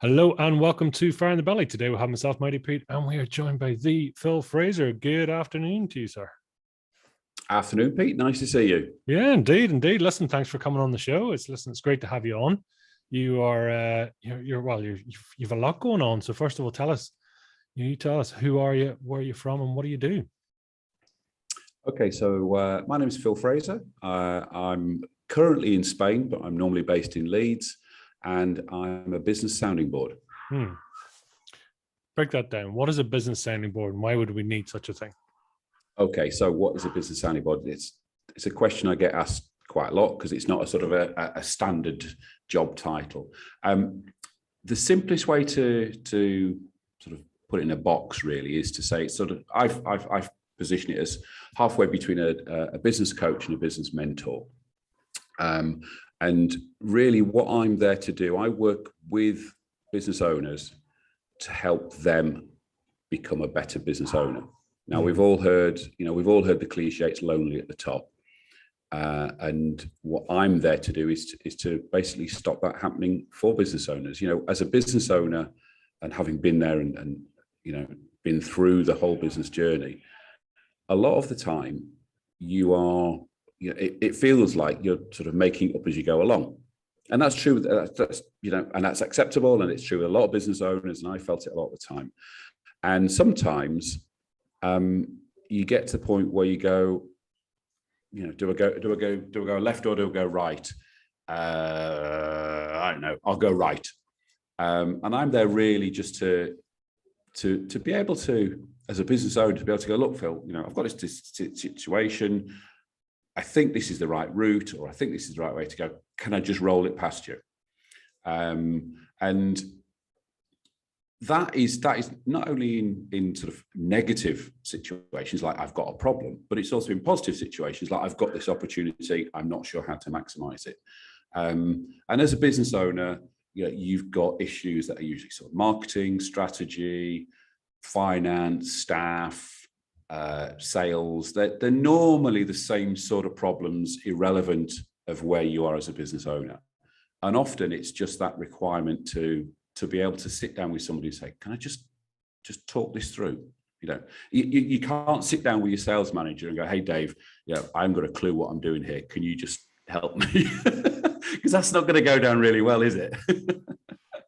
Hello and welcome to Fire in the Belly. Today we have myself, Mighty Pete, and we are joined by the Phil Fraser. Good afternoon to you, sir. Afternoon, Pete. Nice to see you. Yeah, indeed. Listen, thanks for coming on the show. It's great to have you on. You are you've a lot going on. So first of all, tell us who are you, where are you from, and what do you do? Okay, so my name is Phil Fraser. I'm currently in Spain, but I'm normally based in Leeds, and I'm a business sounding board. Break that down. What is a business sounding board, and why would we need such a thing? Okay, so what is a business sounding board? It's a question I get asked quite a lot because it's not a sort of a standard job title. The simplest way to sort of put it in a box really is to say it's sort of I've positioned it as halfway between a business coach and a business mentor. And really what I'm there to do, I work with business owners to help them become a better business owner. Now we've all heard the cliche, it's lonely at the top. And what I'm there to do is to basically stop that happening for business owners. As a business owner and having been there and been through the whole business journey, a lot of the time it feels like you're sort of making it up as you go along. And that's true, and that's acceptable. And it's true with a lot of business owners. And I felt it a lot of the time. And sometimes you get to the point where you go, do I go left or do I go right? I don't know. I'll go right. And I'm there really just to be able to, as a business owner, to be able to go, look, Phil, I've got this situation. I think this is the right route, or I think this is the right way to go. Can I just roll it past you? And that is not only in sort of negative situations like I've got a problem, but it's also in positive situations like I've got this opportunity, I'm not sure how to maximize it. And as a business owner, you've got issues that are usually sort of marketing, strategy, finance, staff, sales. They're normally the same sort of problems, irrelevant of where you are as a business owner. And often it's just that requirement to be able to sit down with somebody and say, can I just talk this through? You can't sit down with your sales manager and go, hey, Dave, I haven't got a clue what I'm doing here. Can you just help me? Because that's not going to go down really well, is it?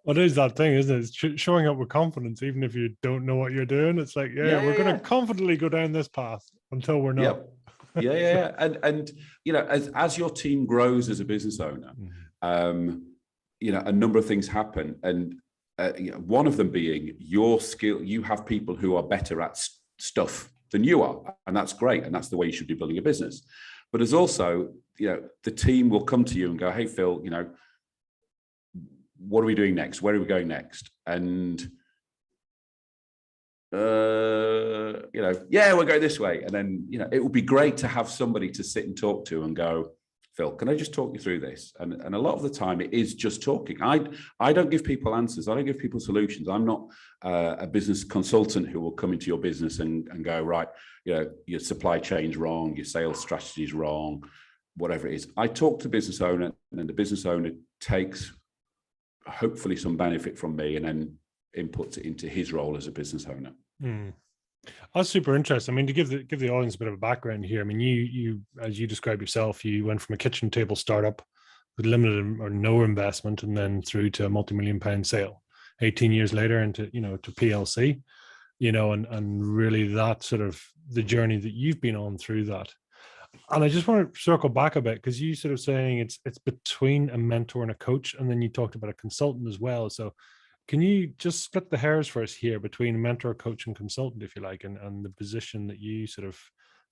Well, it is that thing, isn't it? It's showing up with confidence, even if you don't know what you're doing. It's like, we're going to confidently go down this path until we're not. Yep. And as your team grows as a business owner, a number of things happen, and one of them being your skill. You have people who are better at stuff than you are, and that's great, and that's the way you should be building a business. But there's also, the team will come to you and go, hey, Phil, what are we doing next? Where are we going next? And we're going this way. And then, it would be great to have somebody to sit and talk to and go, Phil, can I just talk you through this? And a lot of the time it is just talking. I don't give people answers. I don't give people solutions. I'm not a business consultant who will come into your business and go, right, your supply chain's wrong, your sales strategy is wrong, whatever it is. I talk to the business owner, and then the business owner takes hopefully some benefit from me and then inputs it into his role as a business owner. That's super interesting. I mean, to give the audience a bit of a background here, I mean, you as you described yourself, you went from a kitchen table startup with limited or no investment, and then through to a multi-million-pound sale 18 years later into to PLC, and really that sort of the journey that you've been on through that. And I just want to circle back a bit, because you sort of saying it's between a mentor and a coach, and then you talked about a consultant as well. So can you just split the hairs for us here between mentor, coach, and consultant, if you like, and the position that you sort of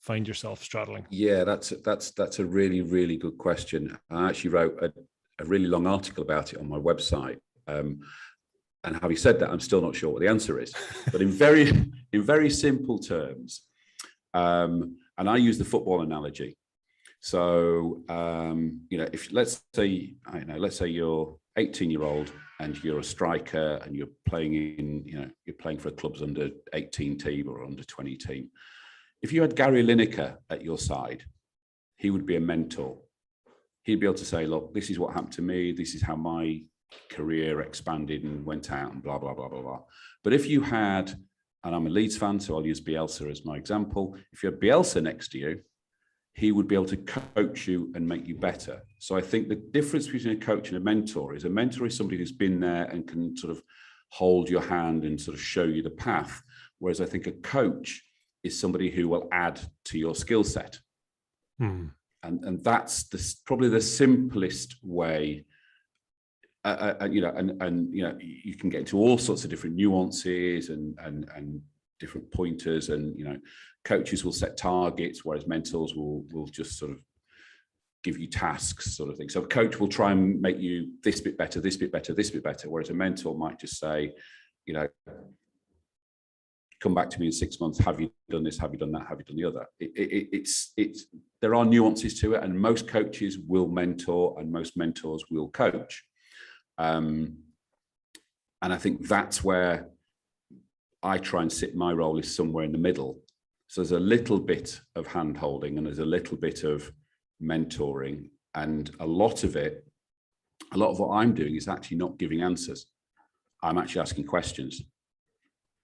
find yourself straddling? Yeah, that's a really, really good question. I actually wrote a really long article about it on my website. And having said that, I'm still not sure what the answer is. But in very simple terms, and I use the football analogy. So, if let's say you're 18-year-old and you're a striker and you're playing for a club's under 18 team or under 20 team. If you had Gary Lineker at your side, he would be a mentor. He'd be able to say, look, this is what happened to me. This is how my career expanded and went out and blah, blah, blah, blah, blah. But if you had, and I'm a Leeds fan, so I'll use Bielsa as my example. If you had Bielsa next to you, he would be able to coach you and make you better. So I think the difference between a coach and a mentor is somebody who's been there and can sort of hold your hand and sort of show you the path. Whereas I think a coach is somebody who will add to your skill set. And that's probably the simplest way. You know, you can get into all sorts of different nuances and different pointers, and you know, coaches will set targets, whereas mentors will just sort of give you tasks, sort of thing. So a coach will try and make you this bit better, this bit better, this bit better, whereas a mentor might just say, you know, come back to me in 6 months. Have you done this? Have you done that? Have you done the other? It's there are nuances to it, and most coaches will mentor, and most mentors will coach. And I think that's where I try and sit my role, is somewhere in the middle. So there's a little bit of hand holding and there's a little bit of mentoring, and a lot of what I'm doing is actually not giving answers. I'm actually asking questions.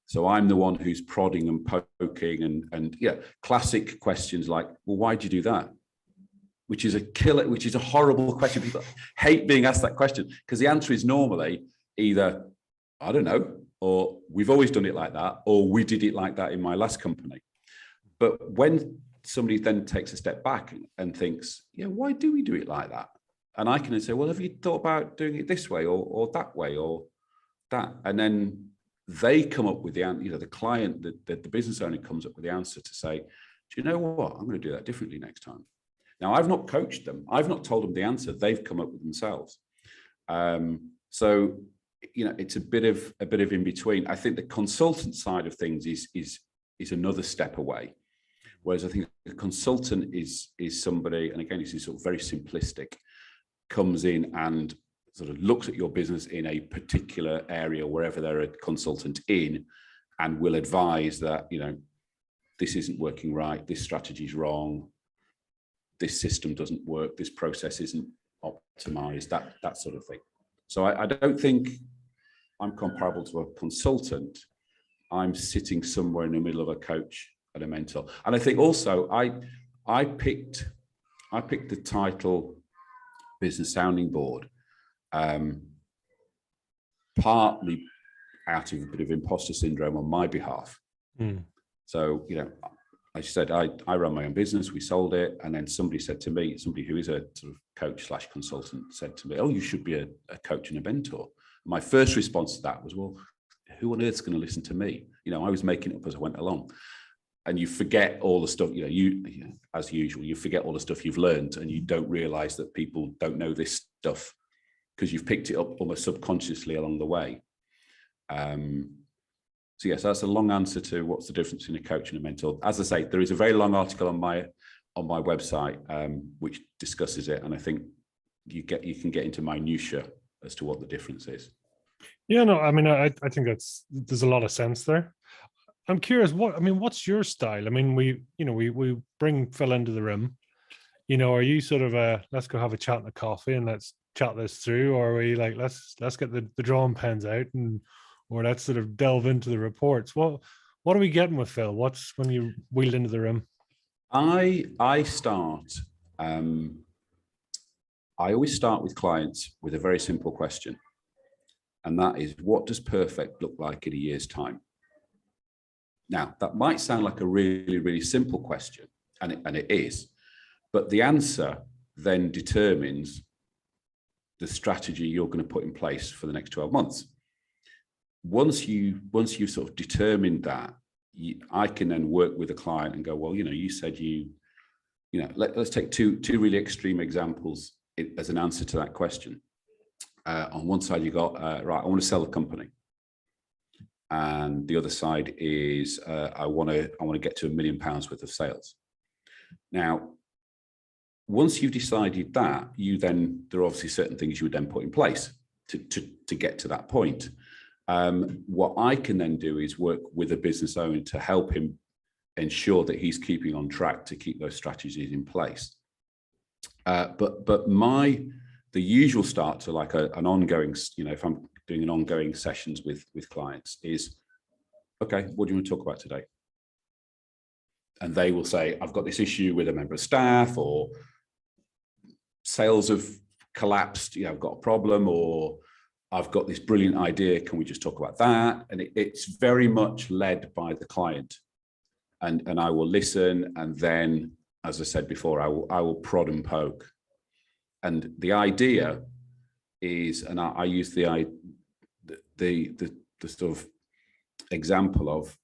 So I'm the one who's prodding and poking and yeah, classic questions like, well, why'd you do that? Which is a horrible question. People hate being asked that question, because the answer is normally either, I don't know, or we've always done it like that, or we did it like that in my last company. But when somebody then takes a step back and thinks, yeah, why do we do it like that? And I can then say, well, have you thought about doing it this way or that way or that? And then they come up with the answer, you know, the client, the business owner comes up with the answer to say, do you know what? I'm going to do that differently next time. Now, I've not coached them. I've not told them the answer. They've come up with themselves. So, you know, it's a bit of in between. I think the consultant side of things is another step away. Whereas I think a consultant is somebody, and again, this is sort of very simplistic, comes in and sort of looks at your business in a particular area, wherever they're a consultant in, and will advise that, you know, this isn't working right, this strategy is wrong, this system doesn't work, this process isn't optimized, that sort of thing. So I don't think I'm comparable to a consultant. I'm sitting somewhere in the middle of a coach and a mentor. And I think also I picked the title Business Sounding Board partly out of a bit of imposter syndrome on my behalf. So, you know, like I said, I ran my own business, we sold it, and then somebody said to me, somebody who is a sort of coach / consultant said to me, oh, you should be a coach and a mentor. My first response to that was, well, who on earth's going to listen to me? You know, I was making it up as I went along. And you forget all the stuff, you know, you as usual, you forget all the stuff you've learned, and you don't realize that people don't know this stuff because you've picked it up almost subconsciously along the way. So yes, that's a long answer to what's the difference between a coach and a mentor. As I say, there is a very long article on my website which discusses it, and I think you can get into minutiae as to what the difference is. Yeah, no, I mean, I think there's a lot of sense there. I'm curious, what's your style? I mean, we bring Phil into the room. You know, are you sort of let's go have a chat and a coffee and let's chat this through, or are we like let's get the drawing pens out or let's sort of delve into the reports? What are we getting with Phil? What's when you wheeled into the room? I always start with clients with a very simple question, and that is, what does perfect look like in a year's time? Now, that might sound like a really, really simple question, and it is, but the answer then determines the strategy you're going to put in place for the next 12 months. Once you sort of determined that, I can then work with a client and go, well, you know, you said let's take two really extreme examples as an answer to that question. On one side, you got, right, I want to sell the company. And the other side is I want to get to £1 million worth of sales. Now, once you've decided that, there are obviously certain things you would then put in place to get to that point. What I can then do is work with a business owner to help him ensure that he's keeping on track to keep those strategies in place. But the the usual start to like an ongoing, if I'm doing an ongoing sessions with clients is, okay, what do you want to talk about today? And they will say, I've got this issue with a member of staff, or sales have collapsed, I've got a problem, or I've got this brilliant idea, can we just talk about that? And it's very much led by the client. And I will listen, and then, as I said before, I will prod and poke. And the idea is, and I use the sort of example of,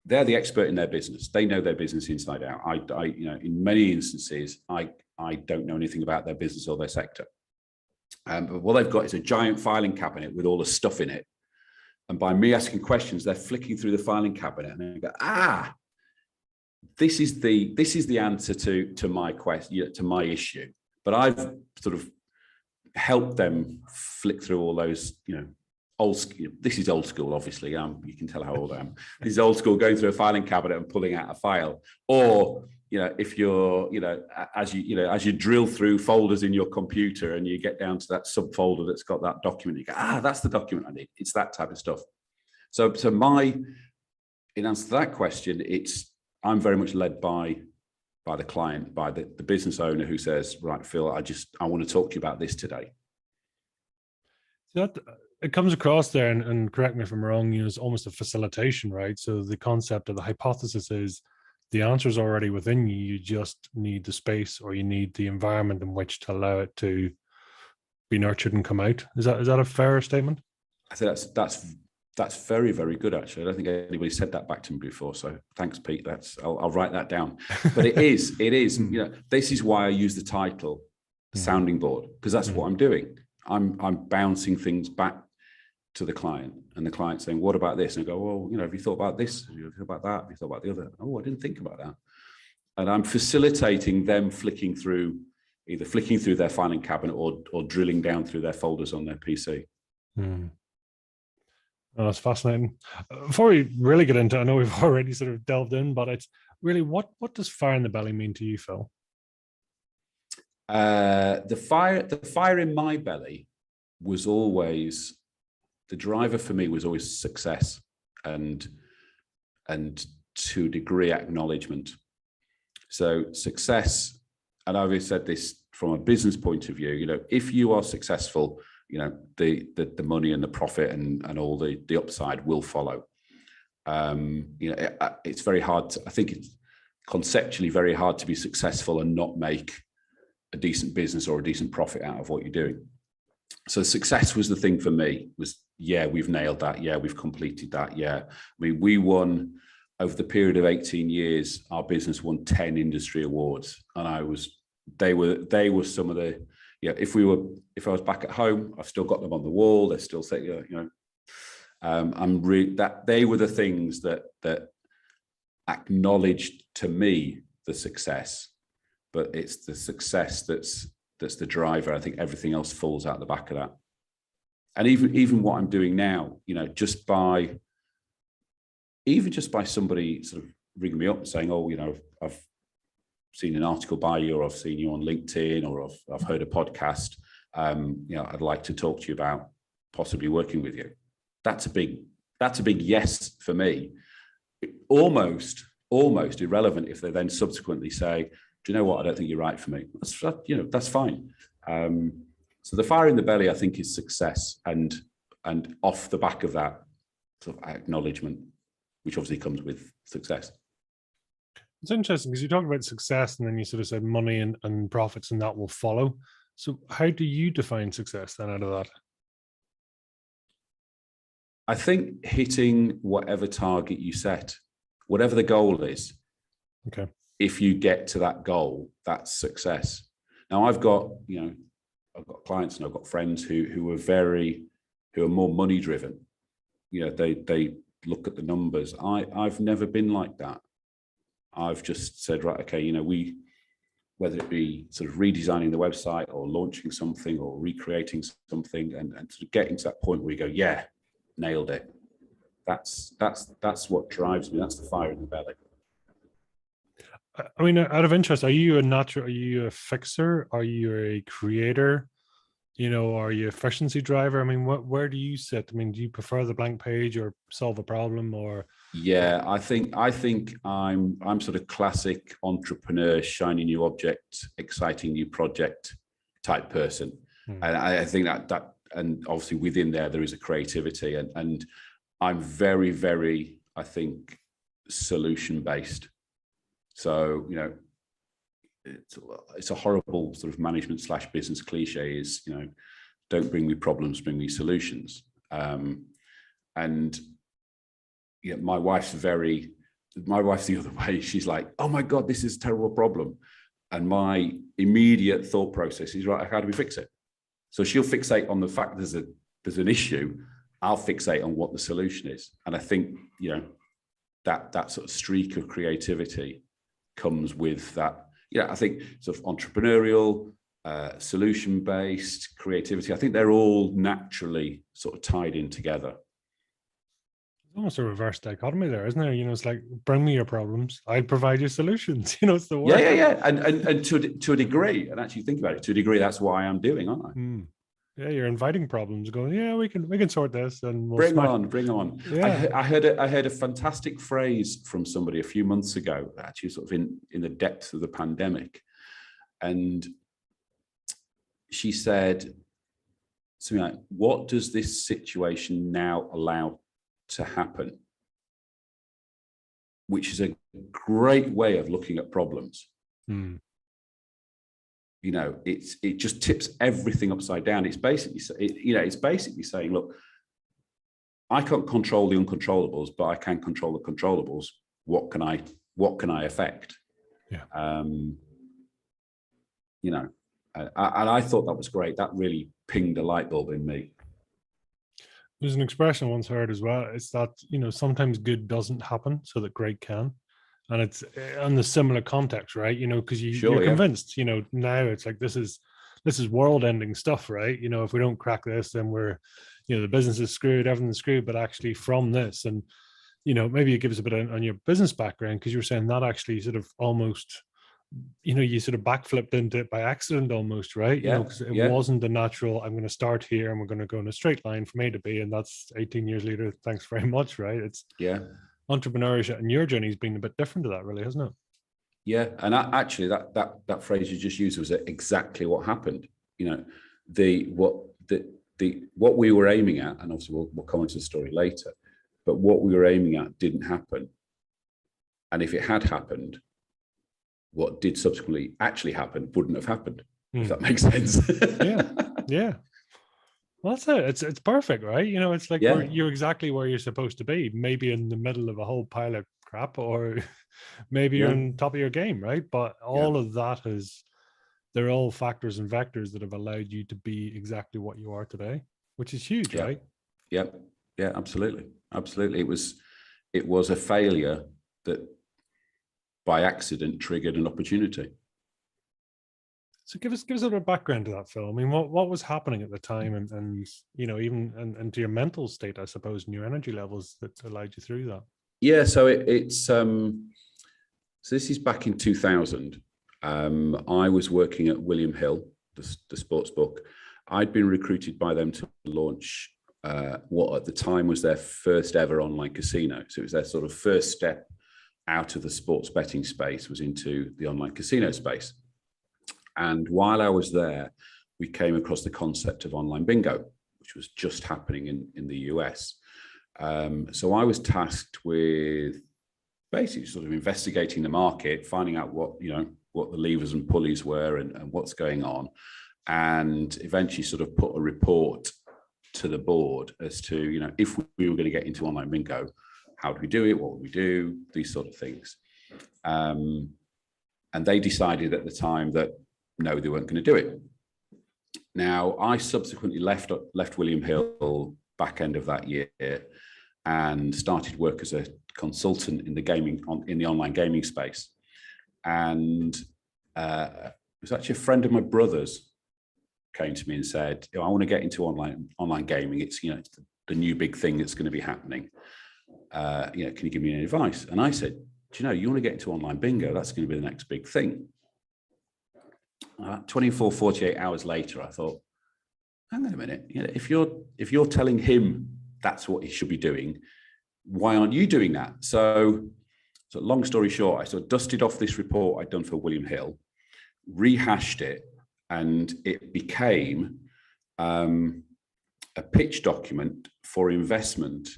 they're the expert in their business. They know their business inside out. I in many instances, I don't know anything about their business or their sector. But what they've got is a giant filing cabinet with all the stuff in it. And by me asking questions, they're flicking through the filing cabinet, and they go, this is the answer to my question, to my issue. But I've sort of helped them flick through all those, old school. This is old school, obviously. You can tell how old I am. This is old school, going through a filing cabinet and pulling out a file. Or, if you're, as you drill through folders in your computer and you get down to that subfolder that's got that document, you go, that's the document I need. It's that type of stuff. So in answer to that question, I'm very much led by the client, by the business owner who says, right, Phil, I want to talk to you about this today. It comes across there, and correct me if I'm wrong, it's almost a facilitation, right? So the concept of the hypothesis is the answer is already within you. You just need the space, or you need the environment in which to allow it to be nurtured and come out. Is that a fair statement? I think that's very, very good, actually. I don't think anybody said that back to me before. So thanks, Pete. I'll write that down. But it is, this is why I use the title sounding board, because that's what I'm doing. I'm bouncing things back to the client, and the client saying, what about this? And I go, well, have you thought about this? Have you thought about that? Have you thought about the other? Oh, I didn't think about that. And I'm facilitating them either flicking through their filing cabinet or drilling down through their folders on their PC. Oh, that's fascinating. Before we really get into it, I know we've already sort of delved in, but it's really, what does fire in the belly mean to you, Phil? The fire in my belly was always, the driver for me was always success and to a degree acknowledgement. So success, and I've always said this from a business point of view, if you are successful, the money and the profit and all the upside will follow. It's very hard I think it's conceptually very hard to be successful and not make a decent business or a decent profit out of what you're doing. So success was the thing for me, was, we've nailed that. We've completed that. I mean, we won over the period of 18 years, our business won 10 industry awards. And they were some of the, if I was back at home, I've still got them on the wall. They're still saying, that they were the things that acknowledged to me the success, but it's the success that's the driver. I think everything else falls out the back of that. And even what I'm doing now, just by somebody sort of ringing me up and saying, I've seen an article by you, or I've seen you on LinkedIn, or I've heard a podcast, I'd like to talk to you about possibly working with you. That's a big yes for me. Almost irrelevant if they then subsequently say, do you know what? I don't think you're right for me. That's fine. So the fire in the belly, I think, is success, and off the back of that sort of acknowledgement, which obviously comes with success. It's interesting because you talk about success, and then you sort of said money and profits, and that will follow. So how do you define success then out of that? I think hitting whatever target you set, whatever the goal is. Okay. If you get to that goal, that's success. Now I've got clients and I've got friends who are more money driven. They look at the numbers. I've never been like that. I've just said, right, okay, whether it be sort of redesigning the website or launching something or recreating something, and sort of getting to that point where you go, nailed it. That's what drives me. That's the fire in the belly. I mean, out of interest, are you a fixer? Are you a creator? Are you efficiency driver? I mean, where do you sit? I mean, do you prefer the blank page or solve a problem or? Yeah, I think I'm sort of classic entrepreneur, shiny new object, exciting new project type person. And I think that and obviously within there is a creativity, and I'm very, very, I think, solution based. So, it's a horrible sort of management / business cliche is, don't bring me problems, bring me solutions. And my wife's the other way. She's like, oh my God, this is a terrible problem. And my immediate thought process is, right, how do we fix it? So she'll fixate on the fact there's an issue. I'll fixate on what the solution is. And I think, that sort of streak of creativity comes with that. I think sort of entrepreneurial, solution-based creativity, I think they're all naturally sort of tied in together. Almost a reverse dichotomy there, isn't there? It's like, bring me your problems, I'll provide you solutions. It's the work. Yeah. And to a degree, and actually think about it, to a degree, that's why I'm doing, aren't I? Yeah, you're inviting problems, going, yeah, we can sort this, and we'll bring on. Yeah. I heard a fantastic phrase from somebody a few months ago, actually, sort of in the depths of the pandemic, and she said something like, "What does this situation now allow to happen?" Which is a great way of looking at problems. It just tips everything upside down. It's basically saying, look, I can't control the uncontrollables, but I can control the controllables. What can I affect? Yeah. And I thought that was great. That really pinged a light bulb in me. There's an expression I once heard as well. It's that, sometimes good doesn't happen so that great can. And it's in the similar context, right? Because you're convinced, now it's like, this is world ending stuff, right? If we don't crack this, then we're, the business is screwed, everything's screwed. But actually from this, and, maybe it gives a bit on your business background, because you were saying that actually sort of almost, you sort of backflipped into it by accident almost, right? Because it wasn't the natural, I'm going to start here and we're going to go in a straight line from A to B. And that's 18 years later. Thanks very much, right? It's entrepreneurship, and your journey has been a bit different to that, really, hasn't it? Yeah, and actually, that phrase you just used was exactly what happened. What we were aiming at, and obviously we'll come into the story later, but what we were aiming at didn't happen. And if it had happened, what did subsequently actually happen wouldn't have happened. If that makes sense. Yeah. Well, that's it. It's perfect, right? It's like you're exactly where you're supposed to be, maybe in the middle of a whole pile of crap, or maybe you're on top of your game, right? But all of that they're all factors and vectors that have allowed you to be exactly what you are today, which is huge, right? Yeah, absolutely. It was a failure that by accident triggered an opportunity. So give us a little background to that, Phil. I mean, what was happening at the time, and even and to your mental state, I suppose, and your energy levels that allowed you through that? Yeah, so so this is back in 2000. I was working at William Hill, the sports book. I'd been recruited by them to launch what at the time was their first ever online casino. So it was their sort of first step out of the sports betting space, was into the online casino space. And while I was there, we came across the concept of online bingo, which was just happening in the US. So I was tasked with basically sort of investigating the market, finding out what the levers and pulleys were and what's going on, and eventually sort of put a report to the board as to, if we were going to get into online bingo, how do we do it? What would we do? These sort of things. And they decided at the time that no, they weren't going to do it. Now, I subsequently left William Hill back end of that year and started work as a consultant in the online gaming space. And it was actually a friend of my brother's came to me and said, I want to get into online gaming. It's it's the new big thing that's going to be happening. Can you give me any advice? And I said, you want to get into online bingo? That's going to be the next big thing. 48 hours later, I thought, hang on a minute, if you're telling him that's what he should be doing, why aren't you doing that? So long story short, I sort of dusted off this report I'd done for William Hill, rehashed it, and it became a pitch document for investment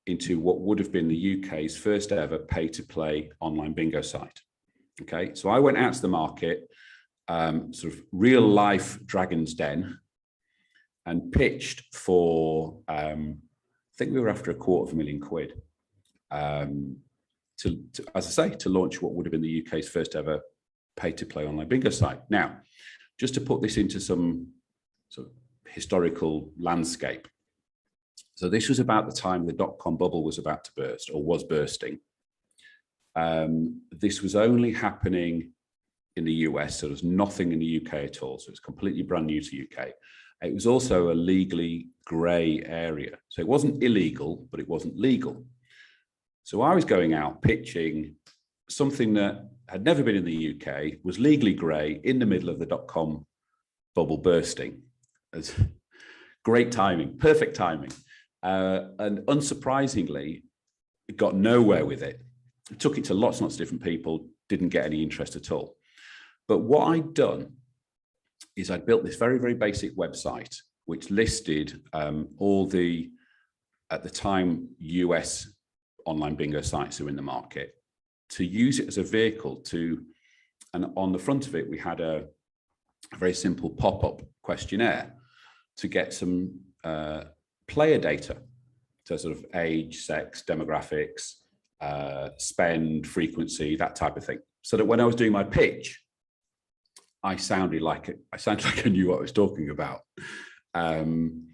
into what would have been the UK's first ever pay-to-play online bingo site. Okay, so I went out to the market, sort of real life Dragon's Den, and pitched for, I think we were after £250,000 to, as I say, to launch what would have been the UK's first ever pay-to-play online bingo site. Now, just to put this into some sort of historical landscape. So this was about the time the dot-com bubble was about to burst, or was bursting. This was only happening in the US, so there's nothing in the UK at all. So it's completely brand new to UK. It was also a legally grey area. So it wasn't illegal, but it wasn't legal. So I was going out pitching something that had never been in the UK, was legally grey, in the middle of the dot-com bubble bursting. It's great timing, perfect timing. And unsurprisingly, it got nowhere with it. I took it to lots and lots of different people, didn't get any interest at all. But what I'd done is I'd built this very, very basic website, which listed all the, at the time, US online bingo sites that were in the market, to use it as a vehicle to, and on the front of it, we had a very simple pop-up questionnaire to get some player data, so sort of age, sex, demographics, spend, frequency, that type of thing. So that when I was doing my pitch, I sounded like I knew what I was talking about. And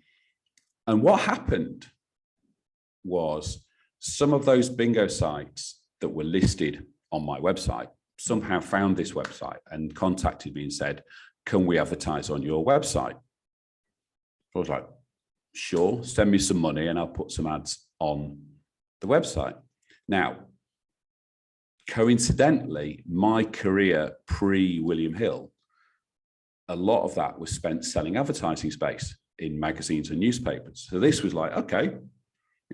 what happened was some of those bingo sites that were listed on my website somehow found this website and contacted me and said, can we advertise on your website? I was like, sure, send me some money and I'll put some ads on the website. Now, coincidentally, my career pre-William Hill, a lot of that was spent selling advertising space in magazines and newspapers. So this was like, okay,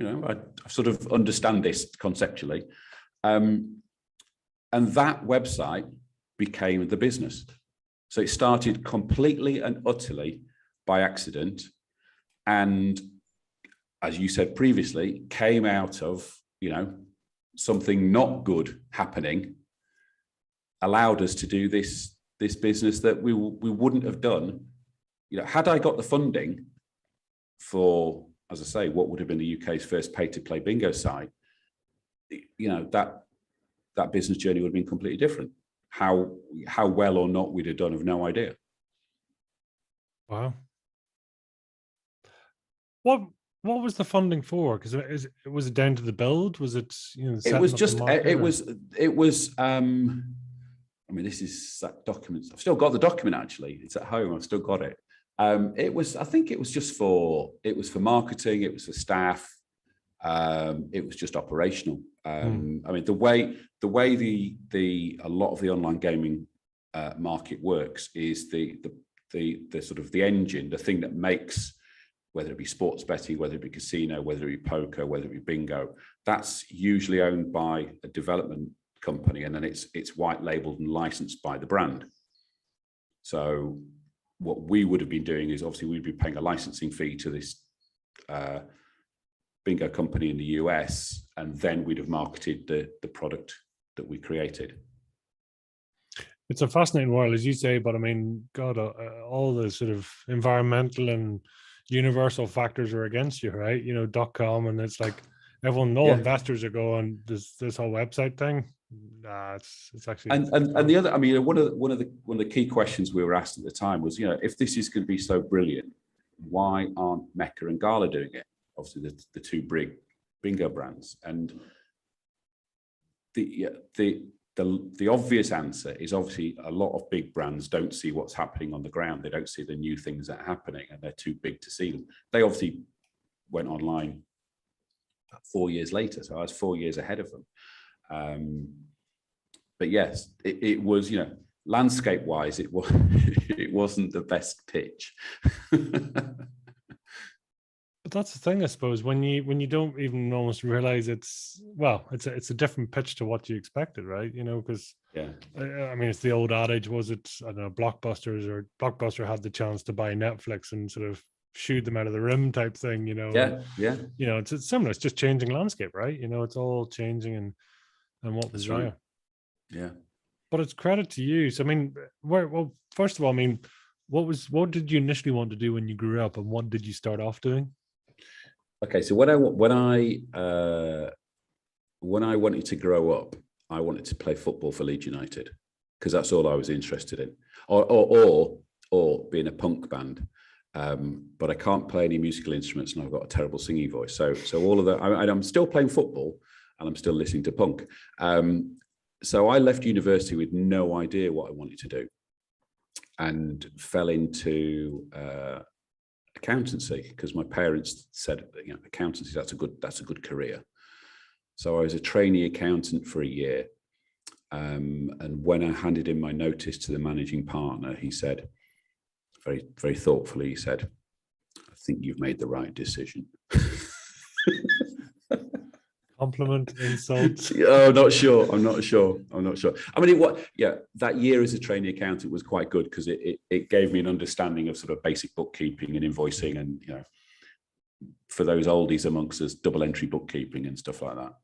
I sort of understand this conceptually. And that website became the business. So it started completely and utterly by accident. And as you said previously, came out of, something not good happening, allowed us to do this business that we wouldn't have done. Had I got the funding for, as I say, what would have been the UK's first pay-to-play bingo site, that business journey would have been completely different. How well or not we'd have done, I've no idea. Wow. What was the funding for? Because was it down to the build? Was it, it was just, it was, I mean, this is that document. I've still got the document, actually. It's at home. I've still got it. I think it was just for marketing. It was for staff. It was just operational. I mean, the way a lot of the online gaming market works is the sort of the engine, the thing that makes, whether it be sports betting, whether it be casino, whether it be poker, whether it be bingo, that's usually owned by a development company, and then it's white labeled and licensed by the brand. So what we would have been doing is, obviously we'd be paying a licensing fee to this bingo company in the US, and then we'd have marketed the product that we created. It's a fascinating world, as you say, but I mean, God, all the sort of environmental and universal factors are against you, right? .com, and it's like everyone, all investors are going, this whole website thing. Nah, it's actually, and the other, I mean, one of the key questions we were asked at the time was, if this is going to be so brilliant, why aren't Mecca and Gala doing it? Obviously, the two big bingo brands, and the obvious answer is, obviously a lot of big brands don't see what's happening on the ground. They don't see the new things that are happening, and they're too big to see them. They obviously went online 4 years later, so I was 4 years ahead of them. But yes, it was, landscape wise, it was it wasn't the best pitch. But that's the thing, I suppose, when you don't even almost realize it's a different pitch to what you expected, right? Because Yeah, I mean, it's the old adage, was it, I don't know, Blockbuster had the chance to buy Netflix and sort of shoot them out of the rim type thing, and, yeah, it's similar. It's just changing landscape, right? It's all changing, and what was that's there. right. Yeah. But it's credit to you. So I mean, well, first of all, I mean, what did you initially want to do when you grew up, and what did you start off doing? Okay, so when I wanted to grow up, I wanted to play football for Leeds United because that's all I was interested in, or be in a punk band. But I can't play any musical instruments, and I've got a terrible singing voice. So all of that, I'm still playing football, and I'm still listening to punk. So I left university with no idea what I wanted to do, and fell into accountancy because my parents said, accountancy, that's a good career. So I was a trainee accountant for a year, and when I handed in my notice to the managing partner, he said, very, very thoughtfully, he said, "I think you've made the right decision." Compliment, insult? Oh, not sure. I'm not sure. I mean, that year as a trainee accountant was quite good because it gave me an understanding of sort of basic bookkeeping and invoicing, and for those oldies amongst us, double entry bookkeeping and stuff like that.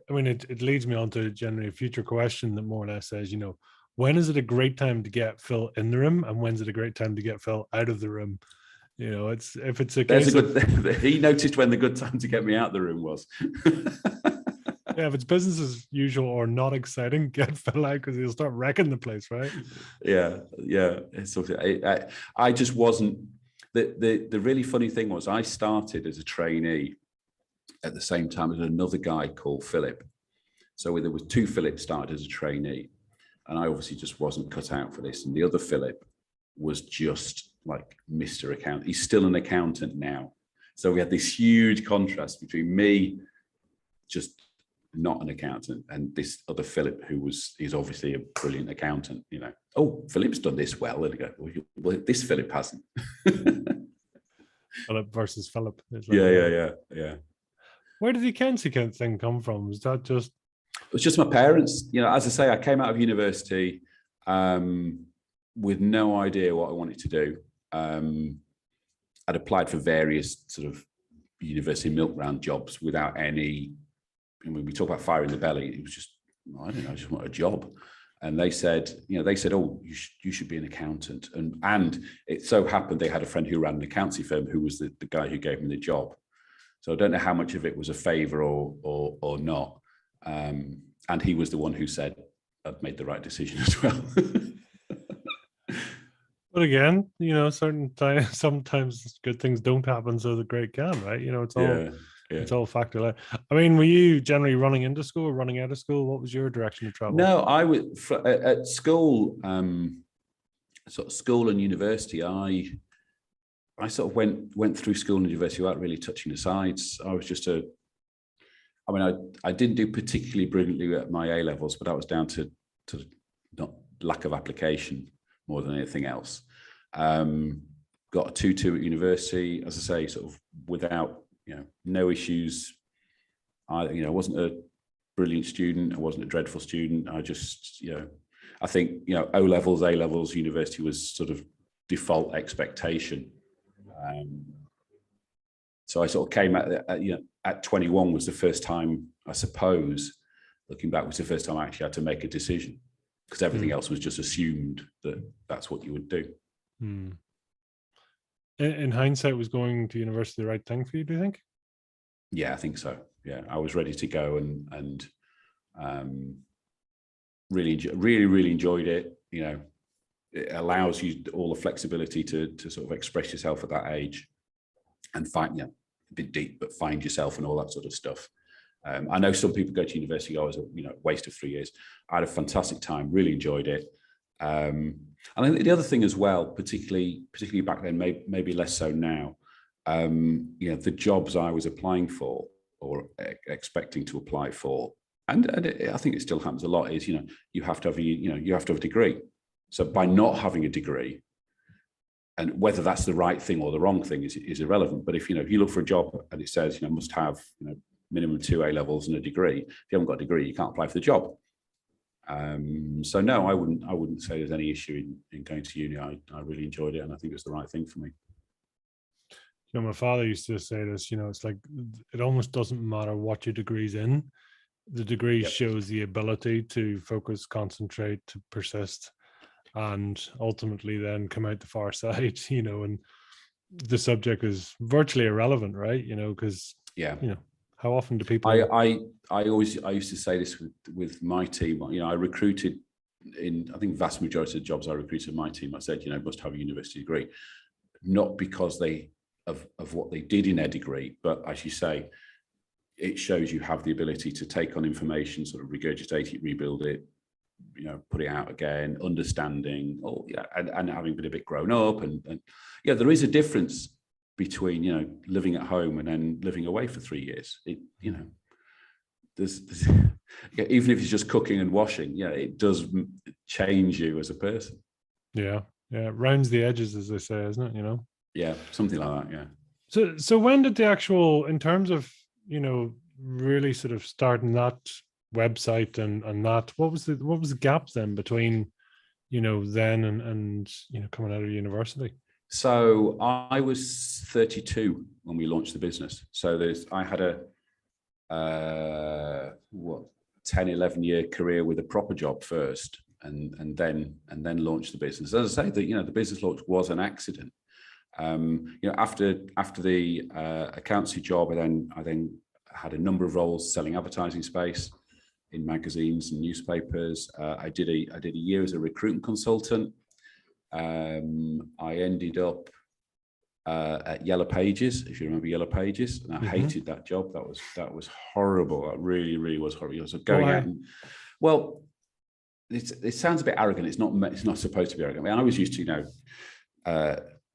I mean, it leads me on to generally a future question that more or less says, when is it a great time to get Phil in the room, and when's it a great time to get Phil out of the room? It's if it's a case he noticed when the good time to get me out of the room was. Yeah, if it's business as usual or not exciting, get Phil out because he'll start wrecking the place, right? Yeah. It's I just wasn't. The really funny thing was I started as a trainee at the same time as another guy called Philip. So there was two Philips started as a trainee, and I obviously just wasn't cut out for this. And the other Philip was just like Mr. Accountant. He's still an accountant now. So we had this huge contrast between me, just not an accountant, and this other Philip he's obviously a brilliant accountant. Oh, Philip's done this well. And I go, well, this Philip hasn't. Philip versus Philip. Yeah. Where did the accountancy thing come from? Was that just? It was just my parents. As I say, I came out of university with no idea what I wanted to do. I'd applied for various sort of university milk round jobs without any. When we talk about fire in the belly, it was just, I don't know, I just want a job. And they said, oh, you should be an accountant. And it so happened they had a friend who ran an accountancy firm who was the guy who gave me the job. So I don't know how much of it was a favor or not. And he was the one who said I'd made the right decision as well. But again, sometimes good things don't happen, so the great can, right? It's all it's all factor. I mean, were you generally running into school or running out of school? What was your direction of travel? No, I was at school, sort of school and university. I sort of went through school and university without really touching the sides. I was just I didn't do particularly brilliantly at my A levels, but that was down to not lack of application more than anything else. Got a 2-2 at university, as I say, sort of without, no issues. I wasn't a brilliant student. I wasn't a dreadful student. I just, I think, O levels, A levels, university was sort of default expectation. So I sort of came at 21 was the first time, I suppose, looking back, was the first time I actually had to make a decision, because everything else was just assumed that that's what you would do. In hindsight, was going to university the right thing for you, do you think? Yeah, I think so. Yeah, I was ready to go and really enjoyed it. It allows you all the flexibility to sort of express yourself at that age and find, a bit deep, but find yourself and all that sort of stuff. I know some people go to university, go as a waste of 3 years. I had a fantastic time, really enjoyed it. And I think the other thing as well, particularly back then, maybe less so now, the jobs I was applying for or expecting to apply for I think it still happens a lot, is, you have to have a degree. So by not having a degree, and whether that's the right thing or the wrong thing is irrelevant. But if you look for a job and it says, must have, minimum 2 A levels and a degree, if you haven't got a degree, you can't apply for the job. So no, I wouldn't say there's any issue in going to uni. I really enjoyed it, and I think it was the right thing for me. My father used to say this, it's like, it almost doesn't matter what your degree's in. The degree shows the ability to focus, concentrate, to persist, and ultimately then come out the far side, and the subject is virtually irrelevant, right? Because how often do people? I used to say this with my team. I recruited in, I think, vast majority of the jobs I recruited in my team. I said, must have a university degree, not because of what they did in their degree, but as you say, it shows you have the ability to take on information, sort of regurgitate it, rebuild it, put it out again, understanding, and having been a bit grown up, and there is a difference between living at home and then living away for 3 years. There's even if it's just cooking and washing, it does change you as a person. Yeah, it rounds the edges, as they say, isn't it? Yeah, something like that. Yeah. So when did the actual, in terms of really sort of starting that website and that, what was the gap then between then and coming out of university? So I was 32 when we launched the business. So I had a 10, 11 year career with a proper job first, and then launched the business. As I say, the business launch was an accident. After the accountancy job, I then had a number of roles selling advertising space in magazines and newspapers. I did a year as a recruitment consultant. I ended up at Yellow Pages, if you remember Yellow Pages, and I hated that job. That was horrible. It really, really was horrible. So going out and, well, it sounds a bit arrogant. It's not supposed to be arrogant. I mean, I was used to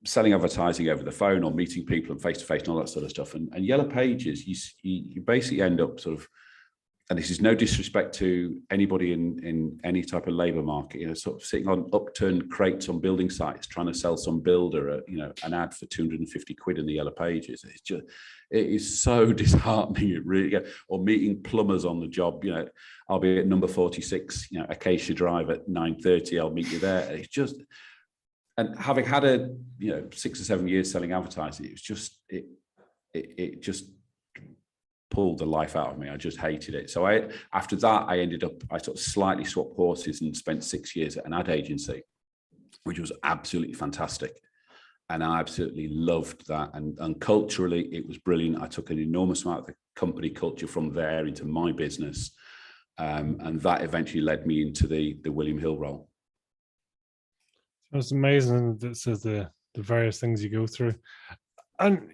selling advertising over the phone or meeting people and face to face and all that sort of stuff. And Yellow Pages, you basically end up sort of, and this is no disrespect to anybody in any type of labour market, sort of sitting on upturned crates on building sites, trying to sell some builder, an ad for 250 quid in the Yellow Pages. It is so disheartening. It really, or meeting plumbers on the job. I'll be at number 46, Acacia Drive at 9:30. I'll meet you there. It's just, and having had 6 or 7 years selling advertising, it was just, it just pulled the life out of me. I just hated it. So after that, I sort of slightly swapped horses and spent 6 years at an ad agency, which was absolutely fantastic. And I absolutely loved that. And culturally, it was brilliant. I took an enormous amount of the company culture from there into my business. And that eventually led me into the William Hill role. It's amazing. This is the various things you go through. And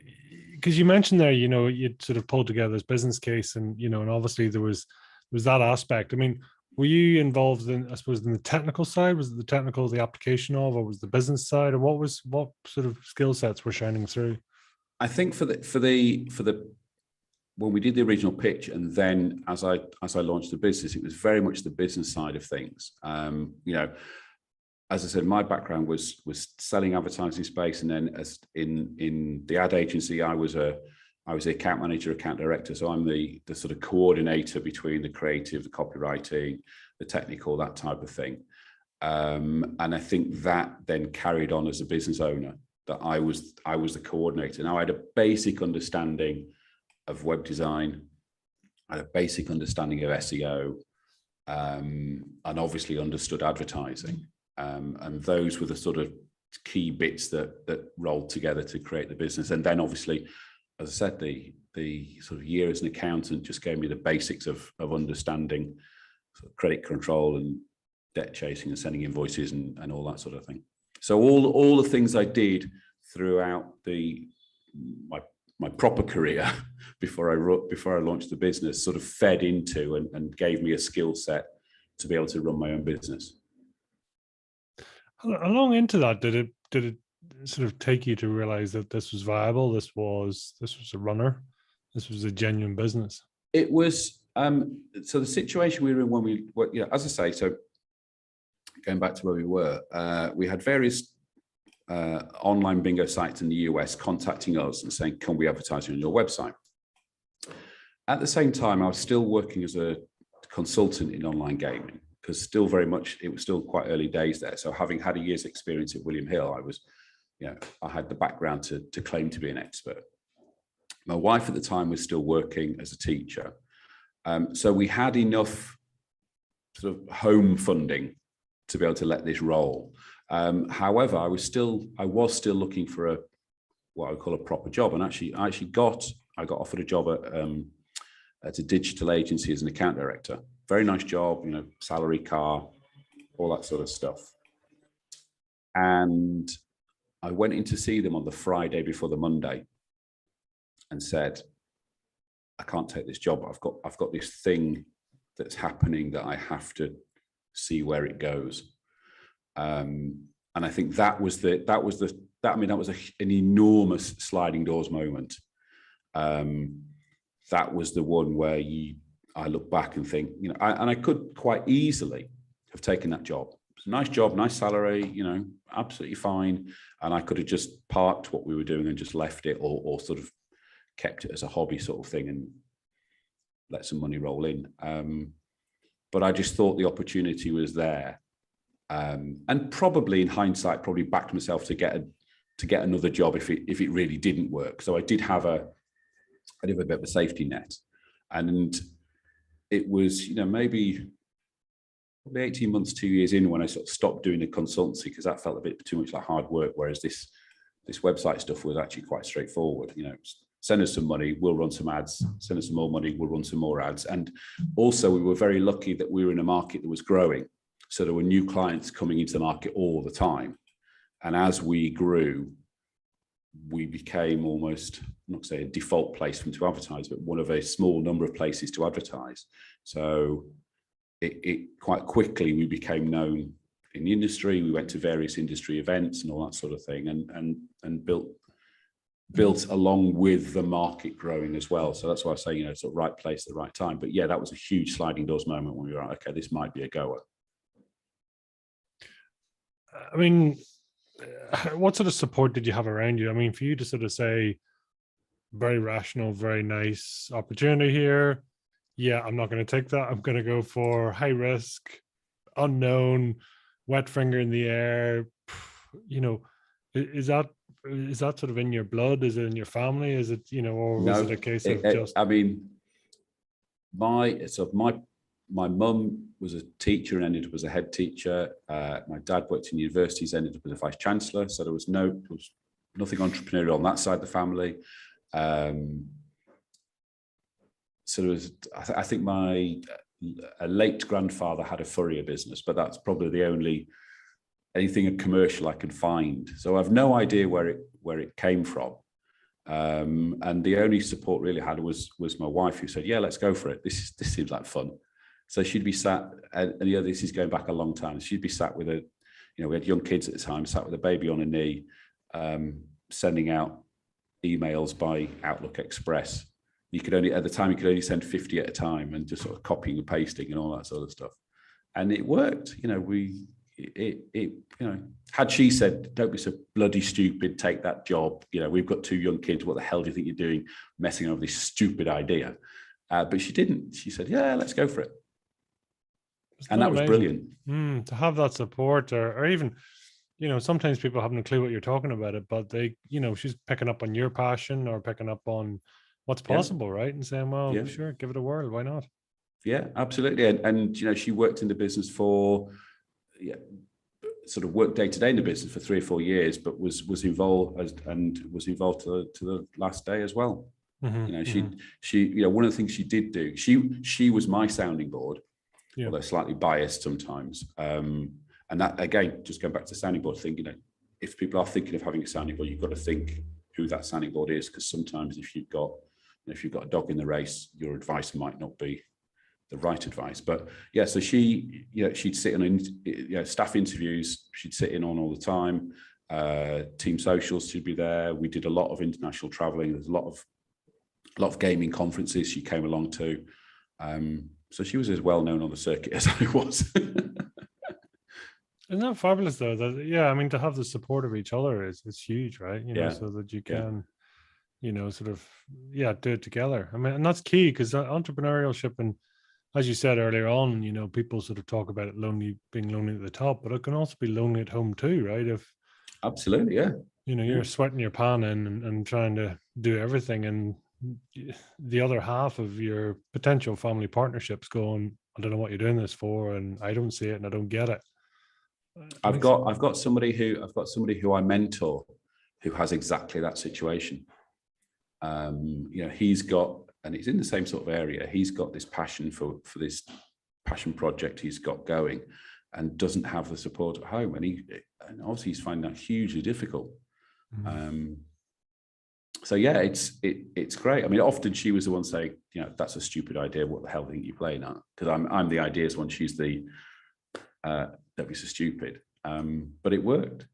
because you mentioned there, you'd sort of pulled together this business case, and and obviously there was that aspect. I mean, were you involved in, I suppose, in the technical side? Was it the technical, the application of, or was the business side, or what sort of skill sets were shining through? I think for the when we did the original pitch, and then as I launched the business, it was very much the business side of things. As I said, my background was selling advertising space, and then as in the ad agency, I was the account manager, account director. So I'm the sort of coordinator between the creative, the copywriting, the technical, that type of thing. And I think that then carried on as a business owner, that I was the coordinator. Now I had a basic understanding of web design, I had a basic understanding of SEO, and obviously understood advertising. And those were the sort of key bits that rolled together to create the business. And then obviously, as I said, the sort of year as an accountant just gave me the basics of understanding sort of credit control and debt chasing and sending invoices and all that sort of thing. So all the things I did throughout my proper career before I launched the business sort of fed into and gave me a skill set to be able to run my own business. Along into that, did it sort of take you to realize that this was viable? This was a runner. This was a genuine business. It was So the situation we were in when as I say, so going back to where we were, we had various online bingo sites in the US contacting us and saying, can we advertise on your website? At the same time, I was still working as a consultant in online gaming, because still very much, it was still quite early days there. So having had a year's experience at William Hill, I had the background to claim to be an expert. My wife at the time was still working as a teacher. So we had enough sort of home funding to be able to let this roll. However, I was still looking for what I would call a proper job. And I got offered a job at a digital agency as an account director. Very nice job, salary, car, all that sort of stuff. And I went in to see them on the Friday before the Monday and said, I can't take this job. I've got this thing that's happening that I have to see where it goes. And I think that was an enormous sliding doors moment. That was the one where I look back and think, I could quite easily have taken that job. It's a nice job, nice salary, absolutely fine. And I could have just parked what we were doing and just left it, or sort of kept it as a hobby sort of thing and let some money roll in. But I just thought the opportunity was there. And probably in hindsight, probably backed myself to get another job if it really didn't work. So I did have a bit of a safety net. And it was, maybe probably 18 months, 2 years in when I sort of stopped doing the consultancy, because that felt a bit too much like hard work. Whereas this website stuff was actually quite straightforward. Send us some money, we'll run some ads. Send us some more money, we'll run some more ads. And also we were very lucky that we were in a market that was growing. So there were new clients coming into the market all the time. And as we grew, we became almost, I'm not say a default place for them to advertise, but one of a small number of places to advertise. So it quite quickly, we became known in the industry. We went to various industry events and all that sort of thing, and built along with the market growing as well. So that's why I say, sort of right place at the right time. But yeah, that was a huge sliding doors moment when we were like, okay, this might be a goer. I mean, what sort of support did you have around you? I mean, for you to sort of say, very rational, very nice opportunity here. Yeah, I'm not going to take that. I'm going to go for high risk, unknown, wet finger in the air. Is that sort of in your blood? Is it in your family? Is it, or was it a case of just? I mean, my mum was a teacher and ended up as a head teacher. My dad worked in universities, ended up as a vice chancellor. So there was nothing entrepreneurial on that side of the family. So there was, I think a late grandfather had a furrier business, but that's probably the only anything commercial I can find. So I have no idea where it came from. And the only support really I had was my wife, who said, yeah, let's go for it. This seems like fun. So she'd be sat, and this is going back a long time. She'd be sat with we had young kids at the time, sat with a baby on a knee, sending out emails by Outlook Express. At the time, you could only send 50 at a time, and just sort of copying and pasting and all that sort of stuff. And it worked. Had she said, don't be so bloody stupid, take that job. We've got 2 young kids. What the hell do you think you're doing, messing over this stupid idea? But she didn't. She said, yeah, let's go for it. And that was brilliant. To have that support, or even, sometimes people haven't a clue what you're talking about it, but they, she's picking up on your passion or picking up on what's possible, right? And saying, well, sure, give it a whirl. Why not? Yeah, absolutely. And she worked in the business for, sort of worked day to day in the business for 3 or 4 years, but was involved to the last day as well. Mm-hmm, she one of the things she did do, she was my sounding board, although slightly biased sometimes. And that, again, just going back to the sounding board thing, if people are thinking of having a sounding board, you've got to think who that sounding board is, because sometimes if you've got a dog in the race, your advice might not be the right advice. But yeah, so she'd sit on staff interviews, she'd sit in on all the time. Team socials, she'd be there. We did a lot of international traveling. There's a lot of gaming conferences she came along to. So she was as well known on the circuit as I was. Isn't that fabulous though? That, yeah, I mean, to have the support of each other is huge, right? You know, Yeah. so that you Yeah. can, you know, sort of, yeah, do it together. I mean, and that's key, because entrepreneurship, and as you said earlier on, you know, people sort of talk about it being lonely at the top, but it can also be lonely at home too, right? If, Absolutely, yeah. you know, Yeah. you're sweating your pan in and trying to do everything, and the other half of your potential family partnerships going, I don't know what you're doing this for, and I don't see it, and I don't get it. I've got somebody who I mentor who has exactly that situation. You know, he's got, and it's in the same sort of area. He's got this passion for this passion project he's got going, and doesn't have the support at home, and obviously he's finding that hugely difficult. So yeah, it's great. I mean, often she was the one saying, you know, that's a stupid idea. What the hell think you playing at? Because I'm the ideas one. She's the that be so stupid. But it worked.